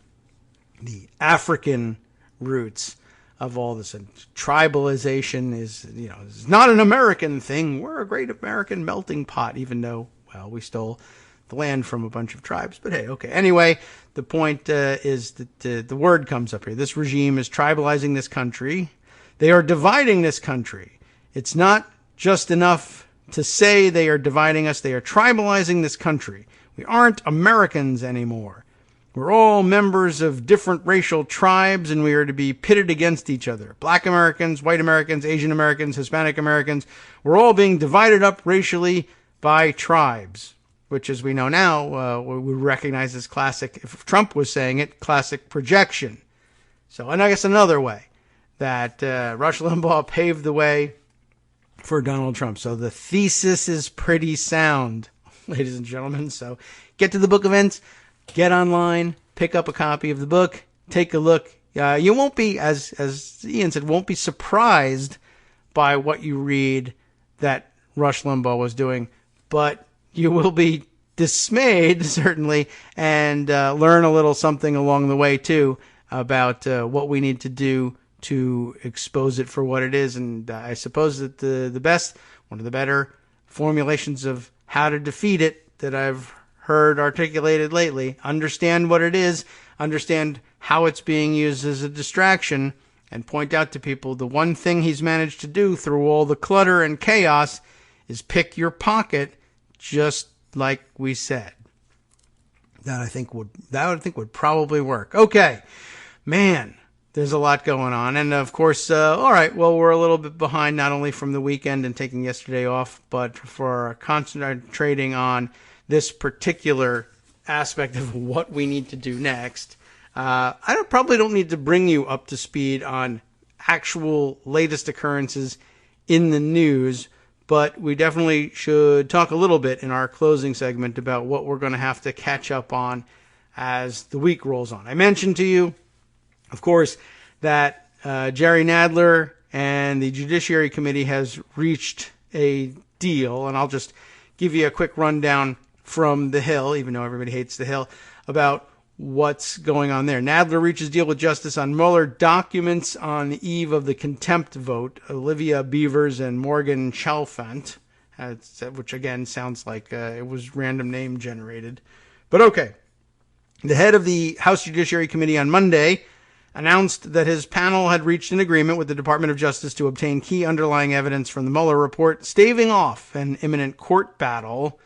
the African roots of all this. And tribalization is not an American thing. We're a great American melting pot, even though, well, we stole the land from a bunch of tribes. But hey, okay. Anyway, the point is that the word comes up here. This regime is tribalizing this country. They are dividing this country. It's not just enough to say they are dividing us. They are tribalizing this country. We aren't Americans anymore. We're all members of different racial tribes, and we are to be pitted against each other. Black Americans, white Americans, Asian Americans, Hispanic Americans. We're all being divided up racially by tribes, which, as we know now, we recognize as classic, if Trump was saying it, classic projection. So, and I guess another way that Rush Limbaugh paved the way for Donald Trump. So the thesis is pretty sound, ladies and gentlemen. So get to the book events. Get online, pick up a copy of the book, take a look. You won't be, as Ian said, won't be surprised by what you read that Rush Limbaugh was doing, but you will be dismayed, certainly, and learn a little something along the way, too, about what we need to do to expose it for what it is. And I suppose that one of the better formulations of how to defeat it that I've heard articulated lately, understand what it is, understand how it's being used as a distraction, and point out to people the one thing he's managed to do through all the clutter and chaos is pick your pocket, just like we said. That I think would probably work. Okay, man, there's a lot going on, and of course, all right, well, we're a little bit behind, not only from the weekend and taking yesterday off, but for concentrating on this particular aspect of what we need to do next. I probably don't need to bring you up to speed on actual latest occurrences in the news, but we definitely should talk a little bit in our closing segment about what we're going to have to catch up on as the week rolls on. I mentioned to you, of course, that Jerry Nadler and the Judiciary Committee has reached a deal, and I'll just give you a quick rundown from the Hill, even though everybody hates the Hill, about what's going on there. Nadler reaches deal with justice on Muller documents on the eve of the contempt vote. Olivia Beavers and Morgan Chalfant, which again sounds like it was random name generated. But okay. The head of the House Judiciary Committee on Monday announced that his panel had reached an agreement with the Department of Justice to obtain key underlying evidence from the Mueller report, staving off an imminent court battle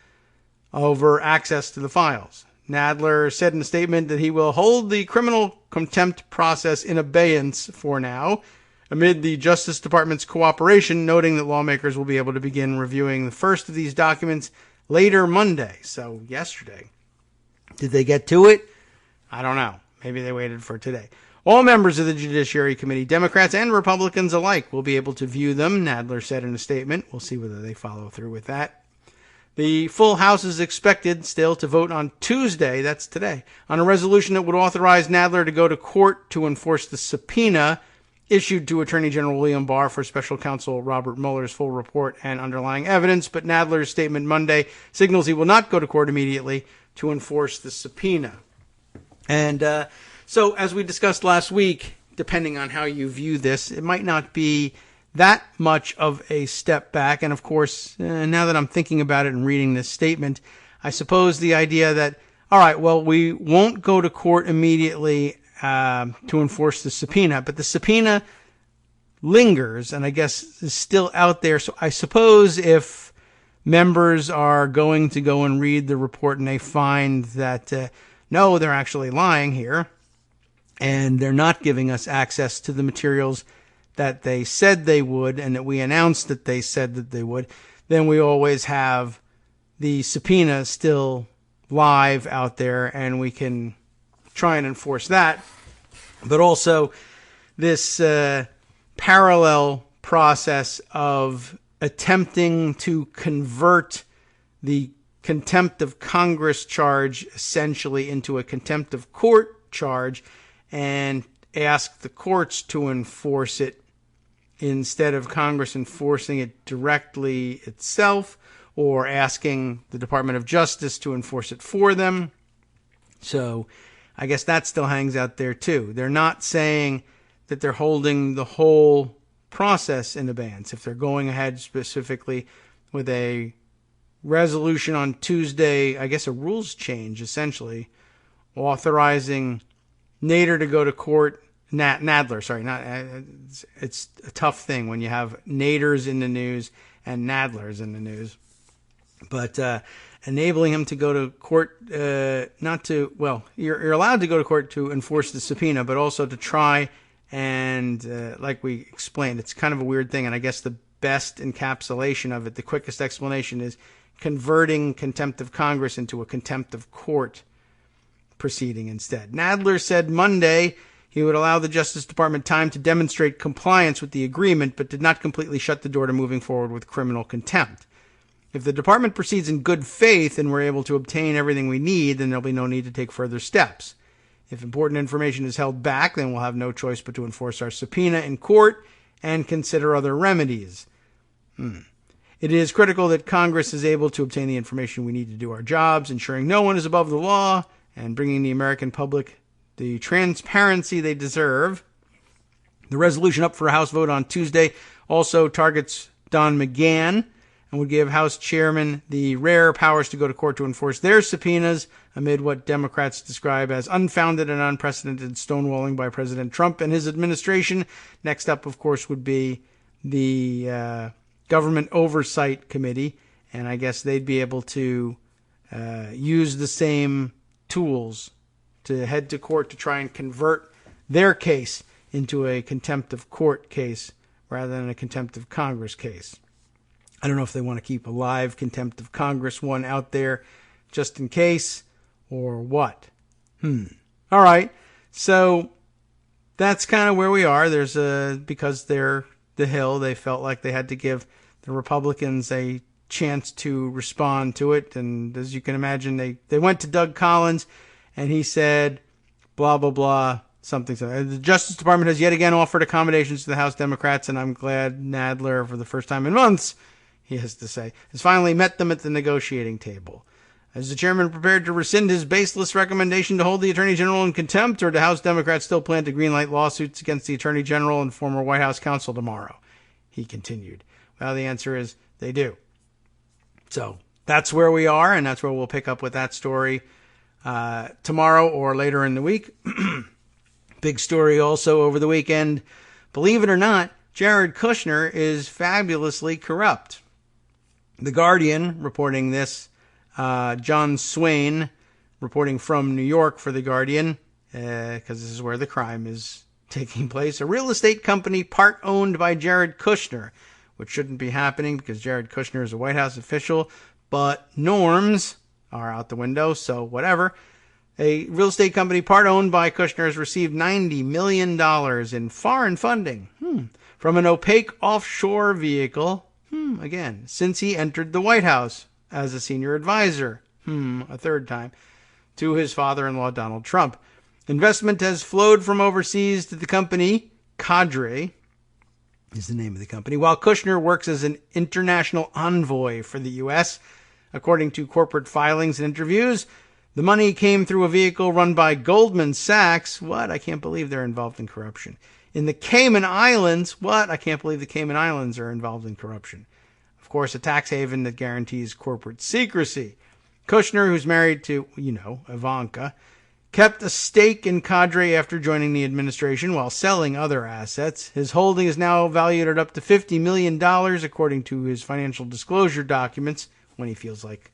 over access to the files. Nadler said in a statement that he will hold the criminal contempt process in abeyance for now, amid the Justice Department's cooperation, noting that lawmakers will be able to begin reviewing the first of these documents later Monday, so yesterday. Did they get to it? I don't know. Maybe they waited for today. All members of the Judiciary Committee, Democrats and Republicans alike, will be able to view them, Nadler said in a statement. We'll see whether they follow through with that. The full House is expected still to vote on Tuesday, that's today, on a resolution that would authorize Nadler to go to court to enforce the subpoena issued to Attorney General William Barr for Special Counsel Robert Mueller's full report and underlying evidence. But Nadler's statement Monday signals he will not go to court immediately to enforce the subpoena. And so, as we discussed last week, depending on how you view this, it might not be that much of a step back. And of course, now that I'm thinking about it and reading this statement, I suppose the idea that, all right, well, we won't go to court immediately to enforce the subpoena, but the subpoena lingers and I guess is still out there. So I suppose if members are going to go and read the report and they find that, no, they're actually lying here and they're not giving us access to the materials that they said they would and that we announced that they said that they would, then we always have the subpoena still live out there and we can try and enforce that. But also this parallel process of attempting to convert the contempt of Congress charge essentially into a contempt of court charge and ask the courts to enforce it instead of Congress enforcing it directly itself or asking the Department of Justice to enforce it for them. So I guess that still hangs out there too. They're not saying that they're holding the whole process in abeyance. If they're going ahead specifically with a resolution on Tuesday, I guess a rules change essentially, authorizing Nader to go to court. Nadler, sorry, it's a tough thing when you have Naders in the news and Nadlers in the news. But enabling him to go to court, you're allowed to go to court to enforce the subpoena, but also to try and, like we explained, it's kind of a weird thing, and I guess the best encapsulation of it, the quickest explanation is converting contempt of Congress into a contempt of court proceeding instead. Nadler said Monday he would allow the Justice Department time to demonstrate compliance with the agreement, but did not completely shut the door to moving forward with criminal contempt. If the department proceeds in good faith and we're able to obtain everything we need, then there'll be no need to take further steps. If important information is held back, then we'll have no choice but to enforce our subpoena in court and consider other remedies. It is critical that Congress is able to obtain the information we need to do our jobs, ensuring no one is above the law and bringing the American public the transparency they deserve. The resolution up for a House vote on Tuesday also targets Don McGahn and would give House chairmen the rare powers to go to court to enforce their subpoenas amid what Democrats describe as unfounded and unprecedented stonewalling by President Trump and his administration. Next up, of course, would be the Government Oversight Committee, and I guess they'd be able to use the same tools to head to court to try and convert their case into a contempt of court case rather than a contempt of Congress case. I don't know if they want to keep a live contempt of Congress one out there just in case or what. All right. So that's kind of where we are. Because they're the Hill, they felt like they had to give the Republicans a chance to respond to it. And as you can imagine, they went to Doug Collins and he said, blah, blah, blah, something. The Justice Department has yet again offered accommodations to the House Democrats, and I'm glad Nadler, for the first time in months, he has to say, has finally met them at the negotiating table. Is the chairman prepared to rescind his baseless recommendation to hold the Attorney General in contempt, or do House Democrats still plan to greenlight lawsuits against the Attorney General and former White House counsel tomorrow? He continued. Well, the answer is they do. So that's where we are, and that's where we'll pick up with that story tomorrow or later in the week. Big story also over the weekend. Believe it or not, Jared Kushner is fabulously corrupt. The Guardian reporting this, John Swain reporting from New York for The Guardian, because this is where the crime is taking place. A real estate company part owned by Jared Kushner, which shouldn't be happening because Jared Kushner is a White House official, but norms are out the window, so whatever. A real estate company part owned by Kushner has received $90 million in foreign funding from an opaque offshore vehicle, again, since he entered the White House as a senior advisor, a third time, to his father-in-law Donald Trump. Investment has flowed from overseas to the company. Kagro is the name of the company, while Kushner works as an international envoy for the U.S. According to corporate filings and interviews, the money came through a vehicle run by Goldman Sachs. What? I can't believe they're involved in corruption. In the Cayman Islands. What? I can't believe the Cayman Islands are involved in corruption. Of course, a tax haven that guarantees corporate secrecy. Kushner, who's married to, Ivanka, kept a stake in Kagro after joining the administration while selling other assets. His holding is now valued at up to $50 million, according to his financial disclosure documents, when he feels like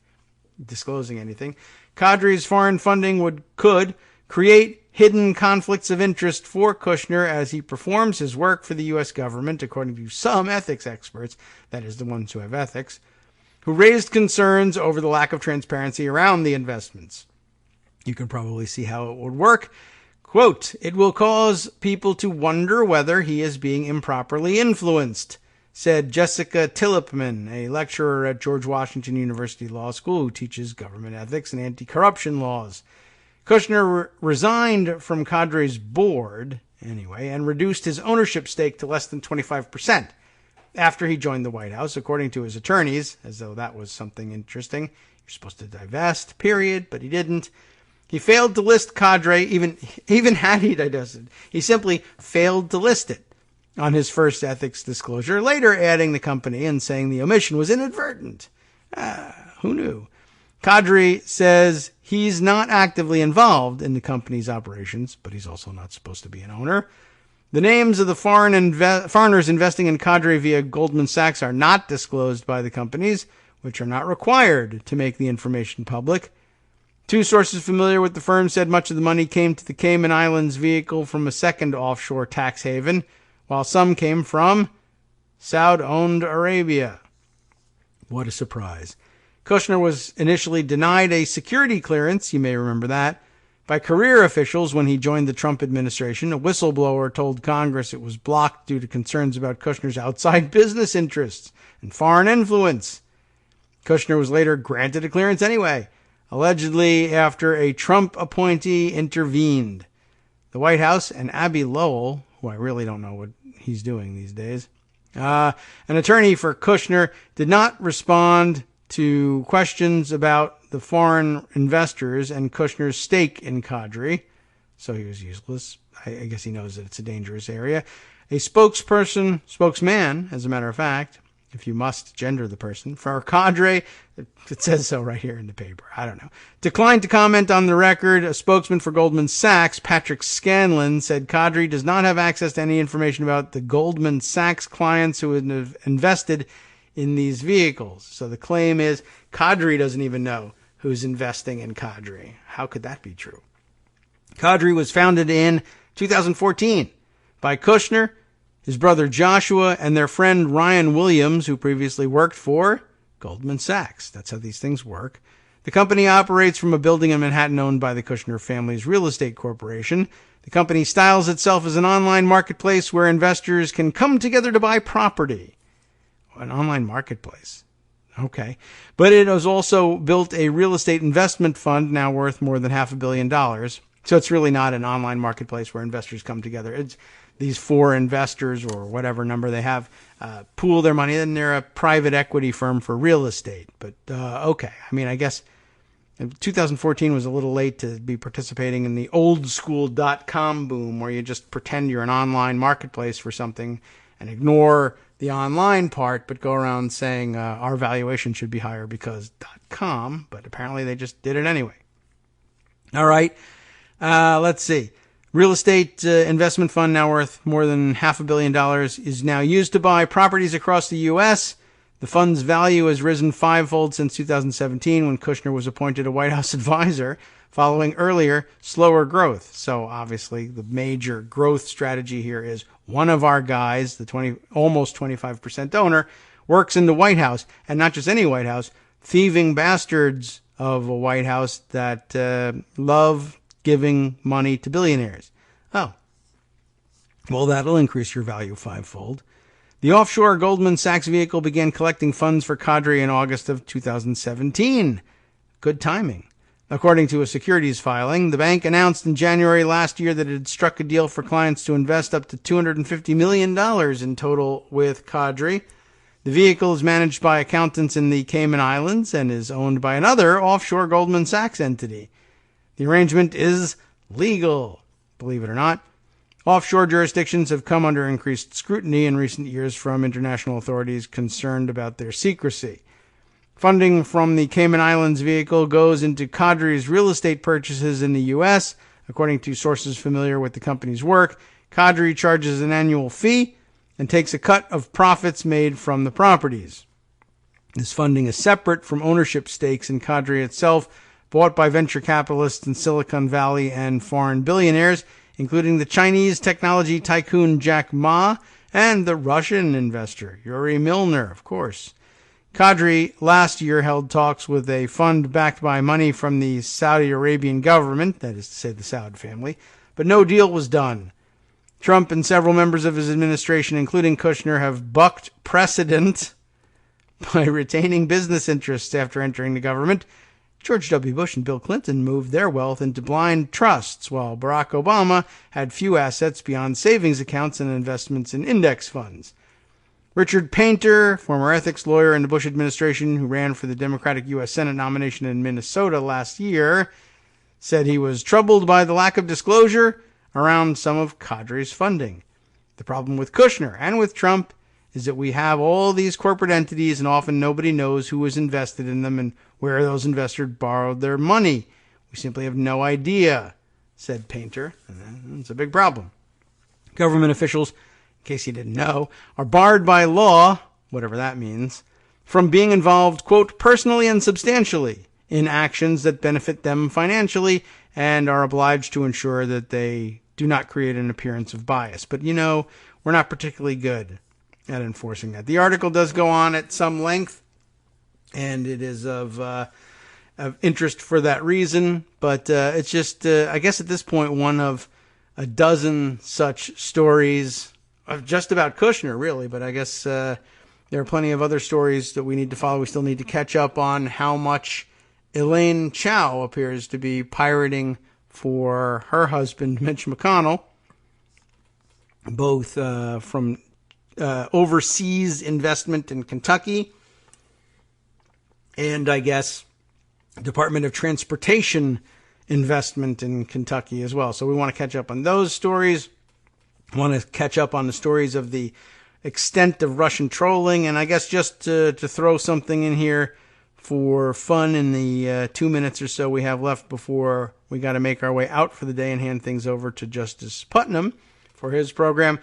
disclosing anything. Kadri's foreign funding could create hidden conflicts of interest for Kushner as he performs his work for the U.S. government, according to some ethics experts, that is, the ones who have ethics, who raised concerns over the lack of transparency around the investments. You can probably see how it would work. Quote, "It will cause people to wonder whether he is being improperly influenced," said Jessica Tillipman, a lecturer at George Washington University Law School who teaches government ethics and anti-corruption laws. Kushner resigned from Kadri's board, and reduced his ownership stake to less than 25% after he joined the White House, according to his attorneys, as though that was something interesting. You're supposed to divest, period, but he didn't. He failed to list Kagro, even had he divested. He simply failed to list it on his first ethics disclosure, later adding the company and saying the omission was inadvertent. Who knew? Kagro says he's not actively involved in the company's operations, but he's also not supposed to be an owner. The names of the foreigners investing in Kagro via Goldman Sachs are not disclosed by the companies, which are not required to make the information public. Two sources familiar with the firm said much of the money came to the Cayman Islands vehicle from a second offshore tax haven, while some came from Saudi-owned Arabia. What a surprise. Kushner was initially denied a security clearance, you may remember that, by career officials when he joined the Trump administration. A whistleblower told Congress it was blocked due to concerns about Kushner's outside business interests and foreign influence. Kushner was later granted a clearance anyway, allegedly after a Trump appointee intervened. The White House and Abby Lowell, who I really don't know what he's doing these days, an attorney for Kushner, did not respond to questions about the foreign investors and Kushner's stake in Kagro, so he was useless. I guess he knows that it's a dangerous area. A spokesman, as a matter of fact, if you must gender the person, for Kagro, it says so right here in the paper, I don't know, declined to comment on the record. A spokesman for Goldman Sachs, Patrick Scanlon, said Kagro does not have access to any information about the Goldman Sachs clients who have invested in these vehicles. So the claim is Kagro doesn't even know who's investing in Kagro. How could that be true? Kagro was founded in 2014 by Kushner, his brother Joshua, and their friend Ryan Williams, who previously worked for Goldman Sachs. That's how these things work. The company operates from a building in Manhattan owned by the Kushner family's real estate corporation. The company styles itself as an online marketplace where investors can come together to buy property. An online marketplace. Okay. But it has also built a real estate investment fund now worth more than $500 million. So it's really not an online marketplace where investors come together. It's these four investors or whatever number they have pool their money, and they're a private equity firm for real estate. But okay. I mean, I guess 2014 was a little late to be participating in the old school .com boom where you just pretend you're an online marketplace for something and ignore the online part, but go around saying our valuation should be higher because .com, but apparently they just did it anyway. All right, let's see. Real estate investment fund now worth more than $500 million is now used to buy properties across the U.S. The fund's value has risen fivefold since 2017 when Kushner was appointed a White House advisor following earlier slower growth. So obviously the major growth strategy here is one of our guys, the almost 25% owner, works in the White House, and not just any White House, thieving bastards of a White House that love giving money to billionaires. Oh, well, that'll increase your value fivefold. The offshore Goldman Sachs vehicle began collecting funds for Kagro in August of 2017. Good timing. According to a securities filing, the bank announced in January last year that it had struck a deal for clients to invest up to $250 million in total with Kagro. The vehicle is managed by accountants in the Cayman Islands and is owned by another offshore Goldman Sachs entity. The arrangement is legal, believe it or not. Offshore jurisdictions have come under increased scrutiny in recent years from international authorities concerned about their secrecy. Funding from the Cayman Islands vehicle goes into Kagro's real estate purchases in the U.S. According to sources familiar with the company's work, Kagro charges an annual fee and takes a cut of profits made from the properties. This funding is separate from ownership stakes in Kagro itself, bought by venture capitalists in Silicon Valley and foreign billionaires, including the Chinese technology tycoon Jack Ma and the Russian investor Yuri Milner, of course. Kagro last year held talks with a fund backed by money from the Saudi Arabian government, that is to say the Saud family, but no deal was done. Trump and several members of his administration, including Kushner, have bucked precedent by retaining business interests after entering the government. George W. Bush and Bill Clinton moved their wealth into blind trusts, while Barack Obama had few assets beyond savings accounts and investments in index funds. Richard Painter, former ethics lawyer in the Bush administration who ran for the Democratic U.S. Senate nomination in Minnesota last year, said he was troubled by the lack of disclosure around some of Kagro's funding. The problem with Kushner and with Trump is that we have all these corporate entities and often nobody knows who was invested in them and where those investors borrowed their money. We simply have no idea, said Painter. It's a big problem. Government officials, in case you didn't know, are barred by law, whatever that means, from being involved, quote, personally and substantially in actions that benefit them financially and are obliged to ensure that they do not create an appearance of bias. But, we're not particularly good at enforcing that. The article does go on at some length, and it is of interest for that reason. But it's just, I guess at this point, one of a dozen such stories of just about Kushner, really. But I guess there are plenty of other stories that we need to follow. We still need to catch up on how much Elaine Chao appears to be pirating for her husband, Mitch McConnell, both from overseas investment in Kentucky and, I guess, Department of Transportation investment in Kentucky as well. So we want to catch up on those stories. We want to catch up on the stories of the extent of Russian trolling. And I guess just to throw something in here for fun in the 2 minutes or so we have left before we got to make our way out for the day and hand things over to Justice Putnam for his program.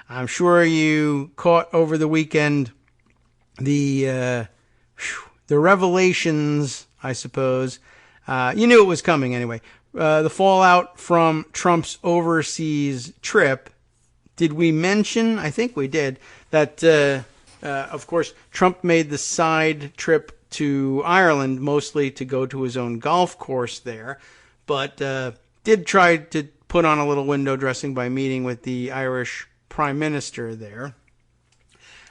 I'm sure you caught over the weekend the revelations, I suppose. You knew it was coming anyway. The fallout from Trump's overseas trip. Did we mention, I think we did, that, of course, Trump made the side trip to Ireland, mostly to go to his own golf course there, but did try to put on a little window dressing by meeting with the Irish Prime Minister there.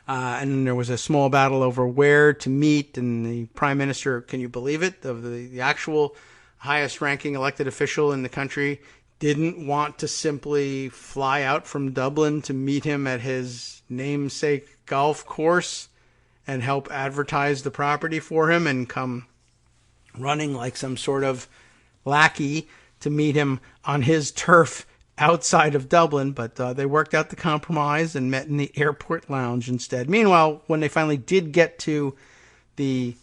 And there was a small battle over where to meet, and the Prime Minister, can you believe it, of the actual highest-ranking elected official in the country, didn't want to simply fly out from Dublin to meet him at his namesake golf course and help advertise the property for him and come running like some sort of lackey to meet him on his turf outside of Dublin. But they worked out the compromise and met in the airport lounge instead. Meanwhile, when they finally did get to the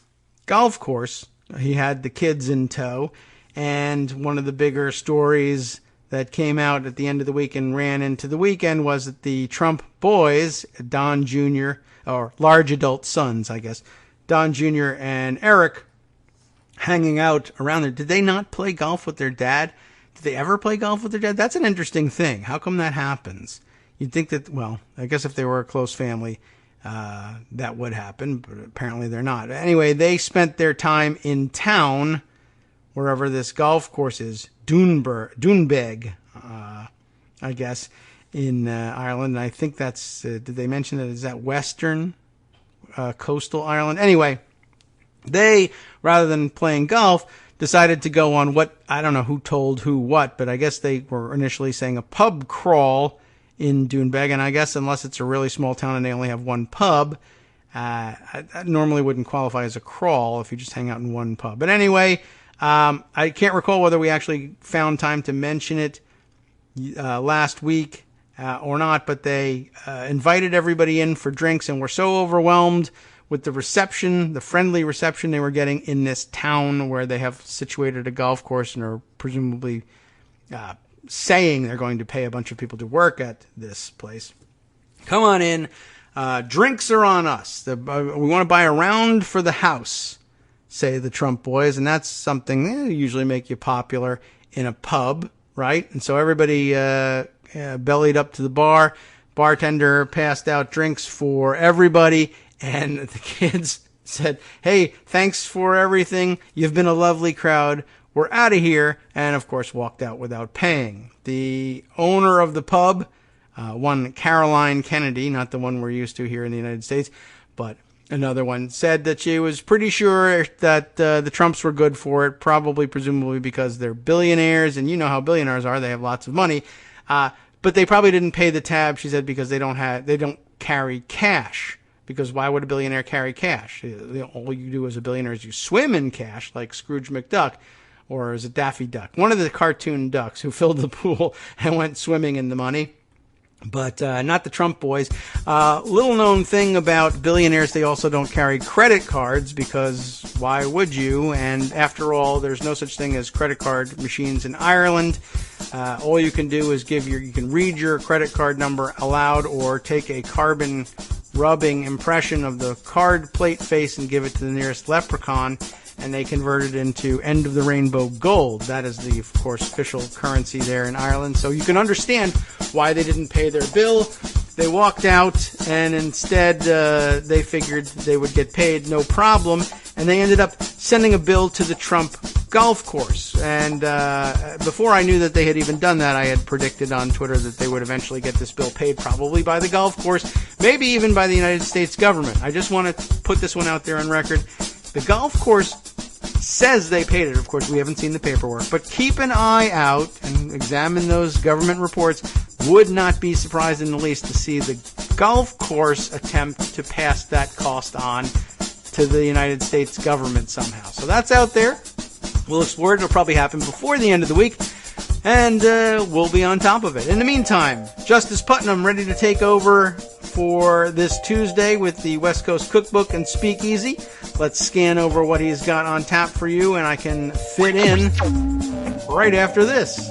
golf course, he had the kids in tow. And one of the bigger stories that came out at the end of the week and ran into the weekend was that the Trump boys, Don Jr., or large adult sons, I guess, Don Jr. and Eric, hanging out around there. Did they not play golf with their dad? Did they ever play golf with their dad? That's an interesting thing. How come that happens? You'd think that, well, I guess if they were a close family, that would happen, but apparently they're not. Anyway, they spent their time in town, wherever this golf course is, Doonbeg, I guess, in Ireland. And I think that's, did they mention that? Is that western coastal Ireland? Anyway, they, rather than playing golf, decided to go on what, I don't know who told who what, but I guess they were initially saying a pub crawl in Doonbeg. And I guess unless it's a really small town and they only have one pub, I normally wouldn't qualify as a crawl if you just hang out in one pub. But anyway, I can't recall whether we actually found time to mention it last week or not, but they invited everybody in for drinks and were so overwhelmed with the reception, the friendly reception they were getting in this town where they have situated a golf course and are presumably saying they're going to pay a bunch of people to work at this place. Come on in. Drinks are on us. We want to buy a round for the house, say the Trump boys, and that's something they usually make you popular in a pub, right? And so everybody bellied up to the bar. Bartender passed out drinks for everybody, and the kids said, "Hey, thanks for everything. You've been a lovely crowd. We're out of here," and of course walked out without paying. The owner of the pub, one Caroline Kennedy, not the one we're used to here in the United States, but another one, said that she was pretty sure that the Trumps were good for it, presumably because they're billionaires, and you know how billionaires are, they have lots of money, but they probably didn't pay the tab, she said, because they don't carry cash. Because why would a billionaire carry cash? All you do as a billionaire is you swim in cash, like Scrooge McDuck, or as a Daffy Duck, one of the cartoon ducks who filled the pool and went swimming in the money. But not the Trump boys. Little known thing about billionaires, they also don't carry credit cards, because why would you? And after all, there's no such thing as credit card machines in Ireland. All you can do is you can read your credit card number aloud or take a carbon rubbing impression of the card plate face and give it to the nearest leprechaun, and they convert it into End of the Rainbow Gold. That is the, of course, official currency there in Ireland. So you can understand why they didn't pay their bill. They walked out, and instead they figured they would get paid, no problem, and they ended up sending a bill to the Trump golf course. And before I knew that they had even done that, I had predicted on Twitter that they would eventually get this bill paid, probably by the golf course, maybe even by the United States government. I just want to put this one out there on record. The golf course says they paid it. Of course, we haven't seen the paperwork, but keep an eye out and examine those government reports. Would not be surprised in the least to see the golf course attempt to pass that cost on to the United States government somehow. So that's out there. We'll explore it. It'll probably happen before the end of the week, and we'll be on top of it. In the meantime, Justice Putnam ready to take over for this Tuesday with the West Coast Cookbook and Speakeasy. Let's scan over what he's got on tap for you, and I can fit in right after this.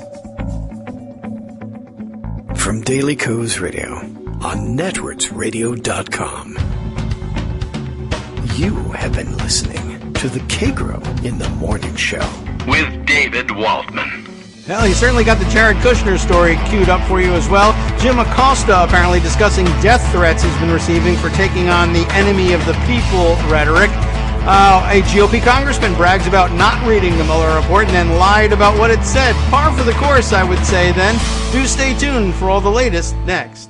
From Daily Kos Radio on networksradio.com. You have been listening to the Kagro in the Morning Show with David Waldman. Well, he certainly got the Jared Kushner story queued up for you as well. Jim Acosta apparently discussing death threats he's been receiving for taking on the enemy of the people rhetoric. A GOP congressman brags about not reading the Muller report and then lied about what it said. Par for the course, I would say then. Do stay tuned for all the latest next.